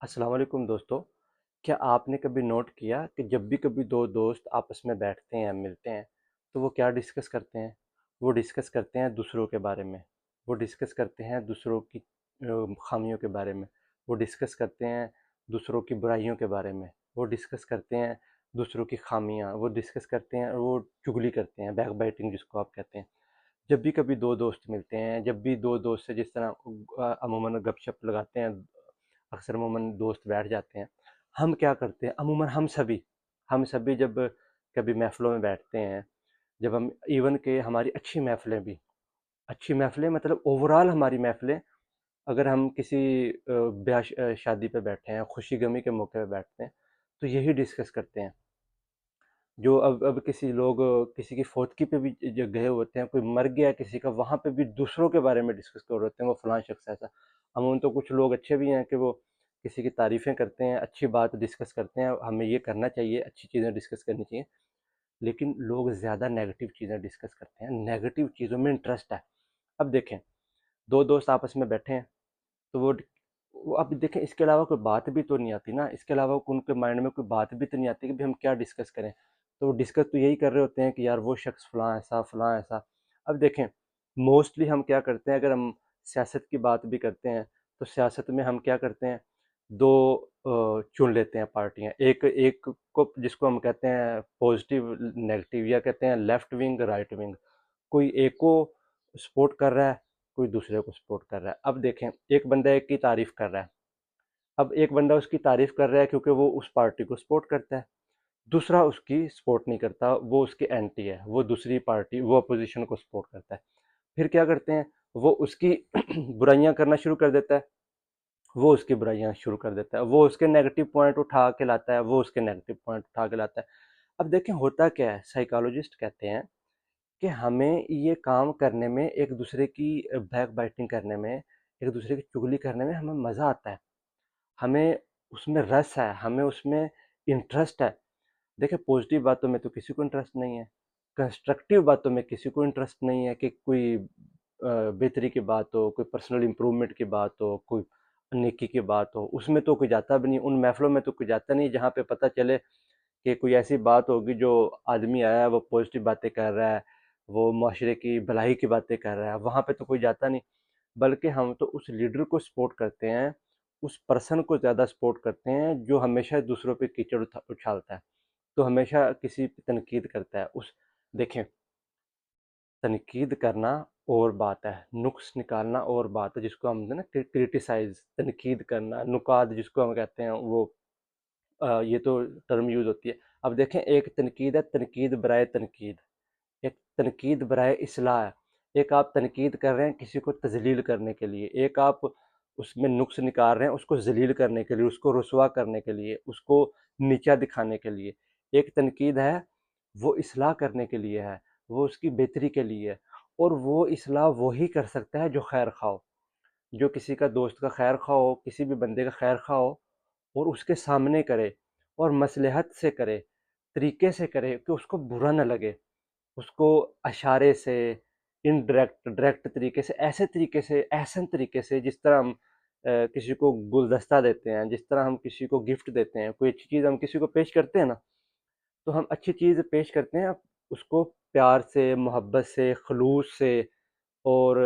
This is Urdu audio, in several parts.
السلام علیکم دوستو. کیا آپ نے کبھی نوٹ کیا کہ جب بھی کبھی دو دوست آپس میں بیٹھتے ہیں ملتے ہیں تو وہ کیا ڈسکس کرتے ہیں؟ وہ ڈسکس کرتے ہیں دوسروں کے بارے میں. وہ ڈسکس کرتے ہیں دوسروں کی خامیوں کے بارے میں. وہ ڈسکس کرتے ہیں دوسروں کی برائیوں کے بارے میں. وہ ڈسکس کرتے ہیں دوسروں کی خامیاں. وہ ڈسکس کرتے ہیں، وہ چگلی کرتے ہیں، بیک بائٹنگ جس کو آپ کہتے ہیں. جب بھی کبھی دو دوست ملتے ہیں، جب بھی دو دوست سے جس طرح عموماً گپ شپ لگاتے ہیں، اکثر عموماً دوست بیٹھ جاتے ہیں. ہم کیا کرتے ہیں عموماً؟ ہم سبھی جب کبھی محفلوں میں بیٹھتے ہیں، جب ہم ایون کہ ہماری اچھی محفلیں مطلب اوورال ہماری محفلیں، اگر ہم کسی بیاہ شادی پہ بیٹھے ہیں، خوشی غمی کے موقع پہ بیٹھتے ہیں تو یہی ڈسکس کرتے ہیں. جو اب کسی لوگ کسی کی فوتگی پہ بھی جو گئے ہوتے ہیں، کوئی مر گیا کسی کا، وہاں پہ بھی دوسروں کے بارے میں ڈسکس کر رہے ہوتے ہیں، وہ فلاں شخص ایسا. عموماً تو کچھ لوگ اچھے بھی ہیں کہ وہ کسی کی تعریفیں کرتے ہیں، اچھی بات ڈسکس کرتے ہیں. ہمیں یہ کرنا چاہیے، اچھی چیزیں ڈسکس کرنی چاہیے. لیکن لوگ زیادہ نیگیٹو چیزیں ڈسکس کرتے ہیں، نیگیٹو چیزوں میں انٹرسٹ ہے. اب دیکھیں، دو دوست آپس میں بیٹھے ہیں تو وہ اب دیکھیں، اس کے علاوہ کوئی بات بھی تو نہیں آتی نا، اس کے علاوہ ان کے مائنڈ میں کوئی بات بھی تو نہیں آتی کہ بھی ہم کیا ڈسکس کریں. تو وہ ڈسکس تو یہی کر رہے ہوتے ہیں کہ یار وہ شخص فلاں ایسا فلاں ایسا. اب دیکھیں، موسٹلی ہم کیا کرتے ہیں، اگر ہم سیاست کی بات بھی کرتے ہیں تو سیاست میں ہم کیا کرتے ہیں، دو چن لیتے ہیں پارٹیاں. ایک کو جس کو ہم کہتے ہیں پازیٹیو نیگیٹو، یا کہتے ہیں لیفٹ ونگ رائٹ ونگ. کوئی ایک کو سپورٹ کر رہا ہے، کوئی دوسرے کو سپورٹ کر رہا ہے. اب دیکھیں، ایک بندہ ایک کی تعریف کر رہا ہے. اب ایک بندہ اس کی تعریف کر رہا ہے کیونکہ وہ اس پارٹی کو سپورٹ کرتا ہے. دوسرا اس کی سپورٹ نہیں کرتا، وہ اس کے اینٹی ہے، وہ دوسری پارٹی، وہ اپوزیشن کو سپورٹ کرتا ہے. پھر کیا کرتے ہیں، وہ اس کی برائیاں کرنا شروع کر دیتا ہے. وہ اس کے نیگیٹو پوائنٹ اٹھا کے لاتا ہے، وہ اس کے نیگیٹو پوائنٹ اٹھا کے لاتا ہے. اب دیکھیں ہوتا کیا ہے، سائیکالوجسٹ کہتے ہیں کہ ہمیں یہ کام کرنے میں، ایک دوسرے کی بیک بائٹنگ کرنے میں، ایک دوسرے کی چگلی کرنے میں ہمیں مزہ آتا ہے. ہمیں اس میں رس ہے، ہمیں اس میں انٹرسٹ ہے. دیکھیں، پازیٹیو باتوں میں تو کسی کو انٹرسٹ نہیں ہے، کنسٹرکٹیو باتوں میں کسی کو انٹرسٹ نہیں ہے کہ کوئی بہتری کی بات ہو، کوئی پرسنل امپرومنٹ کی بات ہو، کوئی نیکی کی بات ہو، اس میں تو کوئی جاتا بھی نہیں. ان محفلوں میں تو کوئی جاتا نہیں جہاں پہ پتہ چلے کہ کوئی ایسی بات ہوگی جو آدمی آیا ہے وہ پازیٹیو باتیں کر رہا ہے، وہ معاشرے کی بھلائی کی باتیں کر رہا ہے. وہاں پہ تو کوئی جاتا نہیں، بلکہ ہم تو اس لیڈر کو سپورٹ کرتے ہیں، اس پرسن کو زیادہ سپورٹ کرتے ہیں جو ہمیشہ دوسروں پہ کیچڑ اچھالتا ہے، تو ہمیشہ کسی پہ تنقید کرتا ہے. دیکھیں، تنقید کرنا اور بات ہے، نقص نکالنا اور بات ہے، جس کو ہم نا کرٹیسائز، تنقید کرنا، نکات جس کو ہم کہتے ہیں، وہ یہ تو ٹرم یوز ہوتی ہے. اب دیکھیں، ایک تنقید ہے تنقید برائے تنقید، ایک تنقید برائے اصلاح ہے. ایک آپ تنقید کر رہے ہیں کسی کو تذلیل کرنے کے لیے، ایک آپ اس میں نقص نکال رہے ہیں اس کو ذلیل کرنے کے لیے، اس کو رسوا کرنے کے لیے، اس کو نیچا دکھانے کے لیے. ایک تنقید ہے وہ اصلاح کرنے کے لیے ہے، وہ اس کی بہتری کے لیے ہے. اور وہ اصلاح وہی کر سکتا ہے جو خیر خواہ ہو، جو کسی کا دوست کا خیر خواہ ہو، کسی بھی بندے کا خیر خواہ ہو، اور اس کے سامنے کرے اور مصلحت سے کرے، طریقے سے کرے کہ اس کو برا نہ لگے. اس کو اشارے سے، ڈائریکٹ طریقے سے، ایسے طریقے سے، احسن طریقے سے، جس طرح ہم کسی کو گلدستہ دیتے ہیں، جس طرح ہم کسی کو گفٹ دیتے ہیں، کوئی اچھی چیز ہم کسی کو پیش کرتے ہیں نا، تو ہم اچھی چیز پیش کرتے ہیں اس کو پیار سے، محبت سے، خلوص سے، اور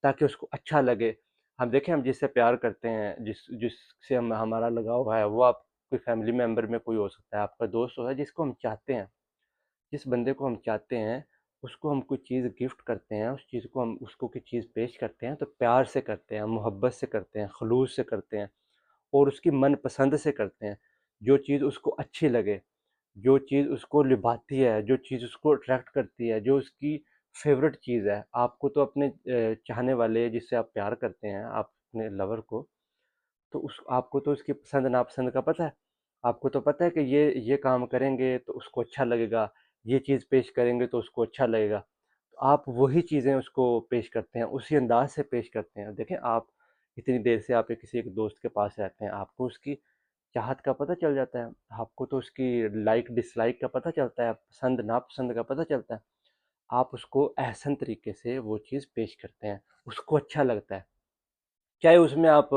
تاکہ اس کو اچھا لگے. ہم دیکھیں، ہم جس سے پیار کرتے ہیں، جس سے ہمارا لگاؤ ہے، وہ آپ کوئی فیملی ممبر میں کوئی ہو سکتا ہے، آپ کا دوست ہوتا ہے، جس کو ہم چاہتے ہیں، جس بندے کو ہم چاہتے ہیں، اس کو ہم کوئی چیز گفٹ کرتے ہیں، اس چیز کو ہم اس کو کوئی چیز پیش کرتے ہیں تو پیار سے کرتے ہیں، محبت سے کرتے ہیں، خلوص سے کرتے ہیں، اور اس کی من پسند سے کرتے ہیں. جو چیز اس کو اچھی لگے، جو چیز اس کو لبھاتی ہے، جو چیز اس کو اٹریکٹ کرتی ہے، جو اس کی فیوریٹ چیز ہے. آپ کو تو اپنے چاہنے والے جس سے آپ پیار کرتے ہیں، آپ اپنے لور کو، تو آپ کو تو اس کی پسند ناپسند کا پتہ ہے. آپ کو تو پتہ ہے کہ یہ کام کریں گے تو اس کو اچھا لگے گا، یہ چیز پیش کریں گے تو اس کو اچھا لگے گا. تو آپ وہی چیزیں اس کو پیش کرتے ہیں، اسی انداز سے پیش کرتے ہیں. دیکھیں، آپ اتنی دیر سے آپ کسی ایک دوست کے پاس رہتے ہیں، آپ کو اس کی چاہت کا پتہ چل جاتا ہے، آپ کو تو اس کی لائک ڈس لائک کا پتہ چلتا ہے، پسند ناپسند کا پتہ چلتا ہے. آپ اس کو احسن طریقے سے وہ چیز پیش کرتے ہیں، اس کو اچھا لگتا ہے. چاہے اس میں آپ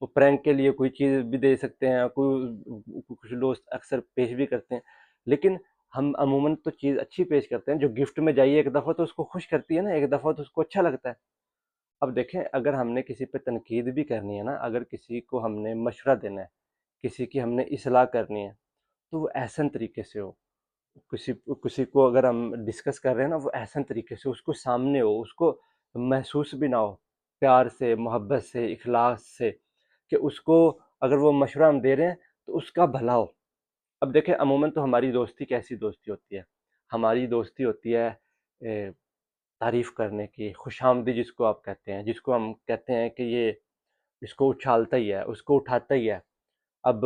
وہ پرینک کے لیے کوئی چیز بھی دے سکتے ہیں، کچھ دوست اکثر پیش بھی کرتے ہیں، لیکن ہم عموماً تو چیز اچھی پیش کرتے ہیں، جو گفٹ میں جائیے ایک دفعہ تو اس کو خوش کرتی ہے نا، ایک دفعہ تو اس کو اچھا لگتا ہے۔ اب دیکھیں، اگر ہم نے کسی پہ تنقید بھی کرنی ہے نا، اگر کسی کو ہم نے مشورہ دینا ہے، کسی کی ہم نے اصلاح کرنی ہے، تو وہ احسن طریقے سے ہو۔ کسی کسی کو اگر ہم ڈسکس کر رہے ہیں نا، وہ احسن طریقے سے اس کو سامنے ہو، اس کو محسوس بھی نہ ہو، پیار سے، محبت سے، اخلاص سے، کہ اس کو اگر وہ مشورہ ہم دے رہے ہیں تو اس کا بھلا ہو۔ اب دیکھیں، عموماً تو ہماری دوستی کیسی دوستی ہوتی ہے؟ ہماری دوستی ہوتی ہے تعریف کرنے کی، خوش آمدی جس کو آپ کہتے ہیں، جس کو ہم کہتے ہیں کہ یہ اس کو اچھالتا ہی ہے، اس کو اٹھاتا ہی ہے۔ اب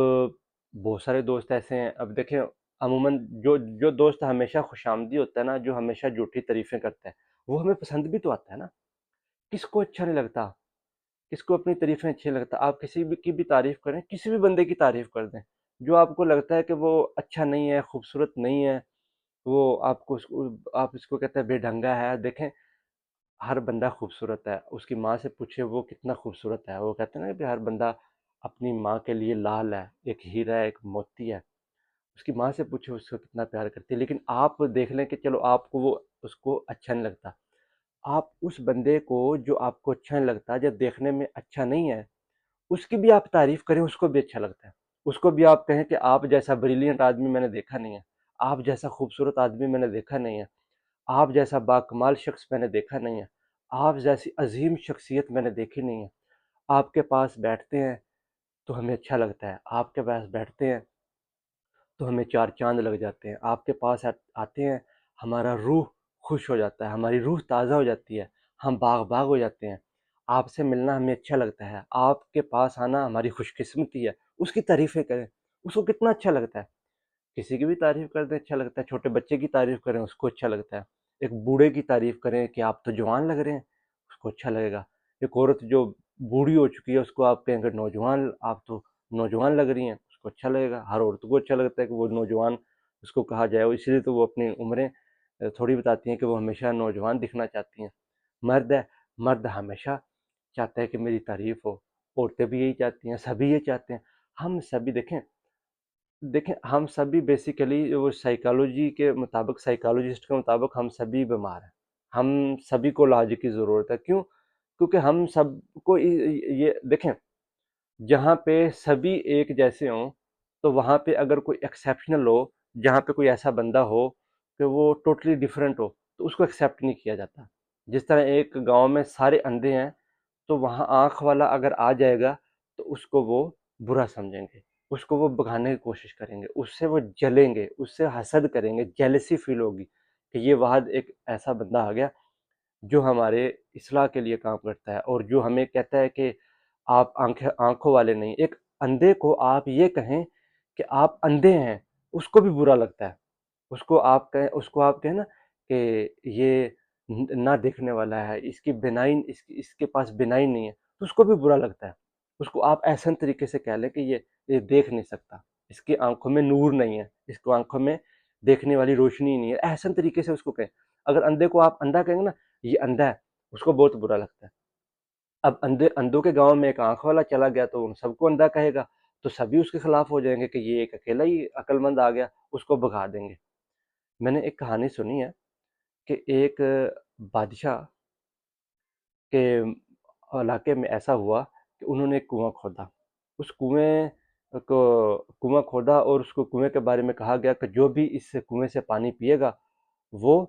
بہت سارے دوست ایسے ہیں، اب دیکھیں عموماً جو دوست ہمیشہ خوش آمدی ہوتا ہے نا، جو ہمیشہ جھوٹی تعریفیں کرتا ہے، وہ ہمیں پسند بھی تو آتا ہے نا۔ کس کو اچھا نہیں لگتا؟ کس کو اپنی تعریفیں اچھی لگتا؟ آپ کسی بھی کی بھی تعریف کریں، کسی بھی بندے کی تعریف کر دیں، جو آپ کو لگتا ہے کہ وہ اچھا نہیں ہے، خوبصورت نہیں ہے، وہ آپ اس کو کہتے ہیں بے ڈھنگا ہے۔ دیکھیں، ہر بندہ خوبصورت ہے، اس کی ماں سے پوچھے وہ کتنا خوبصورت ہے، وہ کہتے ہیں نا کہ ہر بندہ اپنی ماں کے لیے لال ہے، ایک ہیرا ہے، ایک موتی ہے۔ اس کی ماں سے پوچھے اس کو کتنا پیار کرتی ہے، لیکن آپ دیکھ لیں کہ چلو آپ کو وہ اس کو اچھا نہیں لگتا، آپ اس بندے کو جو آپ کو اچھا نہیں لگتا، جو دیکھنے میں اچھا نہیں ہے، اس کی بھی آپ تعریف کریں، اس کو بھی اچھا لگتا ہے۔ اس کو بھی آپ کہیں کہ آپ جیسا بریلینٹ آدمی میں نے دیکھا نہیں ہے، آپ جیسا خوبصورت آدمی میں نے دیکھا نہیں ہے، آپ جیسا باکمال شخص میں نے دیکھا نہیں ہے، آپ جیسی عظیم شخصیت میں نے دیکھی نہیں ہے۔ آپ کے پاس بیٹھتے ہیں تو ہمیں اچھا لگتا ہے، آپ کے پاس بیٹھتے ہیں تو ہمیں چار چاند لگ جاتے ہیں، آپ کے پاس آتے ہیں ہمارا روح خوش ہو جاتا ہے، ہماری روح تازہ ہو جاتی ہے، ہم باغ باغ ہو جاتے ہیں۔ آپ سے ملنا ہمیں اچھا لگتا ہے، آپ کے پاس آنا ہماری خوش قسمتی ہے۔ اس کی تعریفیں کریں، اس کو کتنا اچھا لگتا ہے۔ کسی کی بھی تعریف کر دیں اچھا لگتا ہے، چھوٹے بچے کی تعریف کریں اس کو اچھا لگتا ہے، ایک بوڑھے کی تعریف کریں کہ آپ تو جوان لگ رہے ہیں، اس کو اچھا لگے گا۔ ایک عورت جو بوڑھی ہو چکی ہے اس کو آپ کہیں کہ نوجوان، آپ تو نوجوان لگ رہی ہیں، اس کو اچھا لگے گا۔ ہر عورت کو اچھا لگتا ہے کہ وہ نوجوان اس کو کہا جائے، اور اسی لیے تو وہ اپنی عمریں تھوڑی بتاتی ہیں کہ وہ ہمیشہ نوجوان دکھنا چاہتی ہیں۔ مرد ہے، مرد ہمیشہ چاہتا ہے کہ میری تعریف ہو، عورتیں بھی یہی چاہتی ہیں، سبھی یہ چاہتے ہیں۔ ہم سبھی دیکھیں ہم سبھی بیسیکلی وہ سائیکالوجی کے مطابق، سائیکالوجسٹ کے مطابق ہم سبھی بیمار ہیں، ہم سبھی کو علاج کی ضرورت ہے۔ کیوں؟ کیونکہ ہم سب کو یہ دیکھیں، جہاں پہ سبھی ایک جیسے ہوں تو وہاں پہ اگر کوئی ایکسیپشنل ہو، جہاں پہ کوئی ایسا بندہ ہو کہ وہ ٹوٹلی ڈیفرنٹ ہو، تو اس کو ایکسیپٹ نہیں کیا جاتا۔ جس طرح ایک گاؤں میں سارے اندھے ہیں تو وہاں آنکھ والا اگر آ جائے گا تو اس کو وہ برا سمجھیں گے، اس کو وہ بھگانے کی کوشش کریں گے، اس سے وہ جلیں گے، اس سے حسد کریں گے، جیلسی فیل ہوگی کہ یہ واحد ایک ایسا بندہ آ گیا جو ہمارے اصلاح کے لیے کام کرتا ہے، اور جو ہمیں کہتا ہے کہ آپ آنکھوں والے نہیں۔ ایک اندھے کو آپ یہ کہیں کہ آپ اندھے ہیں، اس کو بھی برا لگتا ہے۔ اس کو آپ کہیں نا کہ یہ نہ دیکھنے والا ہے، اس کی بینائی، اس کے پاس بینائی نہیں ہے، تو اس کو بھی برا لگتا ہے۔ اس کو آپ احسن طریقے سے کہہ لیں کہ یہ دیکھ نہیں سکتا، اس کی آنکھوں میں نور نہیں ہے، اس کو آنکھوں میں دیکھنے والی روشنی نہیں ہے، احسن طریقے سے اس کو کہیں۔ اگر اندھے کو آپ اندھا کہیں گے نا، یہ اندھا ہے، اس کو بہت برا لگتا ہے۔ اب اندھوں کے گاؤں میں ایک آنکھ والا چلا گیا تو ان سب کو اندھا کہے گا، تو سبھی اس کے خلاف ہو جائیں گے کہ یہ ایک اکیلا ہی عقل مند آ گیا، اس کو بھگا دیں گے۔ میں نے ایک کہانی سنی ہے کہ ایک بادشاہ کے علاقے میں ایسا ہوا کہ انہوں نے ایک کنواں کھودا، اس کنواں کھودا، اور اس کو کنویں کے بارے میں کہا گیا کہ جو بھی اس کنویں سے پانی پیے گا وہ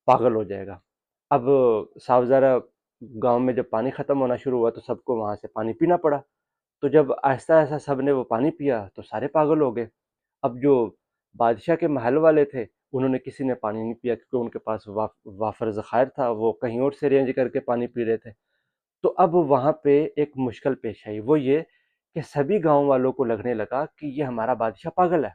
پاگل ہو جائے گا۔ اب صاف ظاہر گاؤں میں جب پانی ختم ہونا شروع ہوا تو سب کو وہاں سے پانی پینا پڑا، تو جب آہستہ آہستہ سب نے وہ پانی پیا تو سارے پاگل ہو گئے۔ اب جو بادشاہ کے محل والے تھے انہوں نے کسی نے پانی نہیں پیا، کیونکہ ان کے پاس وافر ذخائر تھا، وہ کہیں اور سے رینج کر کے پانی پی رہے تھے۔ تو اب وہاں پہ ایک مشکل پیش آئی، وہ یہ کہ سبھی گاؤں والوں کو لگنے لگا کہ یہ ہمارا بادشاہ پاگل ہے،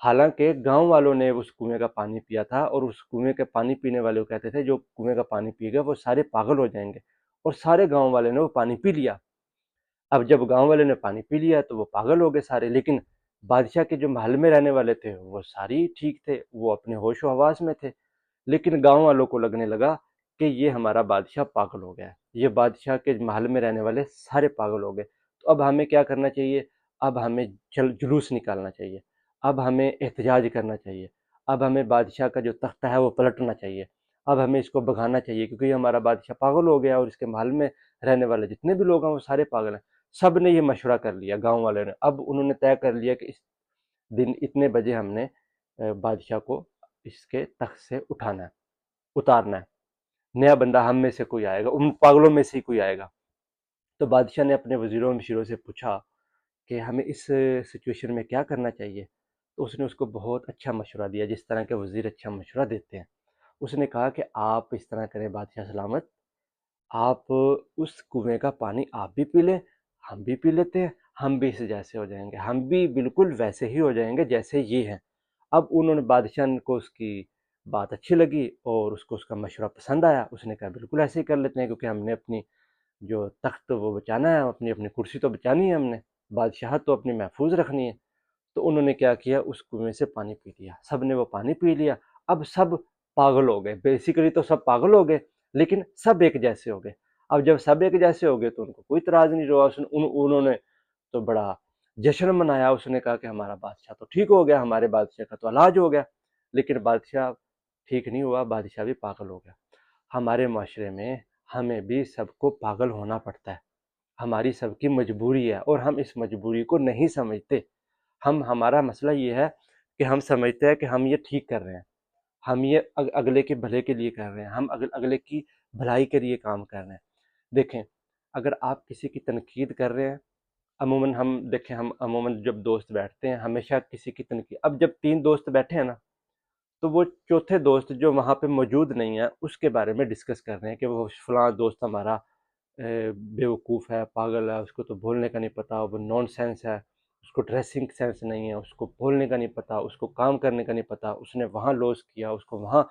حالانکہ گاؤں والوں نے اس کنویں کا پانی پیا تھا، اور اس کنویں کے پانی پینے والے کو کہتے تھے جو کنویں کا پانی پی گا وہ سارے پاگل ہو جائیں گے، اور سارے گاؤں والے نے وہ پانی پی لیا۔ اب جب گاؤں والے نے پانی پی لیا تو وہ پاگل ہو گئے سارے، لیکن بادشاہ کے جو محل میں رہنے والے تھے وہ ساری ٹھیک تھے، وہ اپنے ہوش و حواس میں تھے۔ لیکن گاؤں والوں کو لگنے لگا کہ یہ ہمارا بادشاہ پاگل ہو گیا ہے، یہ بادشاہ کے محل میں رہنے والے سارے پاگل ہو گئے۔ تو اب ہمیں کیا کرنا چاہیے؟ اب ہمیں جلوس نکالنا چاہیے، اب ہمیں احتجاج کرنا چاہیے، اب ہمیں بادشاہ کا جو تختہ ہے وہ پلٹنا چاہیے، اب ہمیں اس کو بھگانا چاہیے، کیونکہ یہ ہمارا بادشاہ پاگل ہو گیا اور اس کے محل میں رہنے والے جتنے بھی لوگ ہیں وہ سارے پاگل ہیں۔ سب نے یہ مشورہ کر لیا، گاؤں والے نے، اب انہوں نے طے کر لیا کہ اس دن اتنے بجے ہم نے بادشاہ کو اس کے تخت سے اٹھانا ہے، اتارنا ہے، نیا بندہ ہم میں سے کوئی آئے گا، ان پاگلوں میں سے ہی کوئی آئے گا۔ تو بادشاہ نے اپنے وزیروں مشیروں سے پوچھا کہ ہمیں اس سچویشن میں کیا کرنا چاہیے، تو اس نے اس کو بہت اچھا مشورہ دیا، جس طرح کے وزیر اچھا مشورہ دیتے ہیں۔ اس نے کہا کہ آپ اس طرح کریں بادشاہ سلامت، آپ اس کنویں کا پانی آپ بھی پی لیں، ہم بھی پی لیتے ہیں، ہم بھی اس جیسے ہو جائیں گے، ہم بھی بالکل ویسے ہی ہو جائیں گے جیسے یہ ہیں۔ اب انہوں نے بادشاہ کو اس کی بات اچھی لگی اور اس کو اس کا مشورہ پسند آیا، اس نے کہا بالکل ایسے ہی کر لیتے ہیں، کیونکہ ہم نے اپنی جو تخت وہ بچانا ہے، اپنی کرسی تو بچانی ہے، ہم نے بادشاہت تو اپنی محفوظ رکھنی ہے۔ تو انہوں نے کیا کیا، اس کنویں سے پانی پی لیا، سب نے وہ پانی پی لیا۔ اب سب پاگل ہو گئے، بیسیکلی تو سب پاگل ہو گئے، لیکن سب ایک جیسے ہو گئے۔ اب جب سب ایک جیسے ہو گئے تو ان کو کوئی اعتراض نہیں ہوا، انہوں نے تو بڑا جشن منایا، اس نے کہا کہ ہمارا بادشاہ تو ٹھیک ہو گیا، ہمارے بادشاہ کا تو علاج ہو گیا۔ لیکن بادشاہ ٹھیک نہیں ہوا، بادشاہ بھی پاگل ہو گیا۔ ہمارے معاشرے میں ہمیں بھی سب کو پاگل ہونا پڑتا ہے، ہماری سب کی مجبوری ہے، اور ہم اس مجبوری کو نہیں سمجھتے۔ ہمارا مسئلہ یہ ہے کہ ہم سمجھتے ہیں کہ ہم یہ ٹھیک کر رہے ہیں، ہم یہ اگلے کے بھلے کے لیے کر رہے ہیں، ہم اگلے کی بھلائی کے لیے کام کر رہے ہیں۔ دیکھیں، اگر آپ کسی کی تنقید کر رہے ہیں، ہم عموماً جب دوست بیٹھتے ہیں ہمیشہ کسی کی تنقید، اب جب 3 دوست بیٹھے ہیں نا، تو وہ چوتھے دوست جو وہاں پہ موجود نہیں ہے اس کے بارے میں ڈسکس کر رہے ہیں کہ وہ فلاں دوست ہمارا بیوقوف ہے، پاگل ہے، اس کو تو بولنے کا نہیں پتا، وہ نان سینس ہے، اس کو ڈریسنگ سینس نہیں ہے، اس کو بولنے کا نہیں پتا، اس کو کام کرنے کا نہیں پتا، اس نے وہاں لوس کیا، اس کو وہاں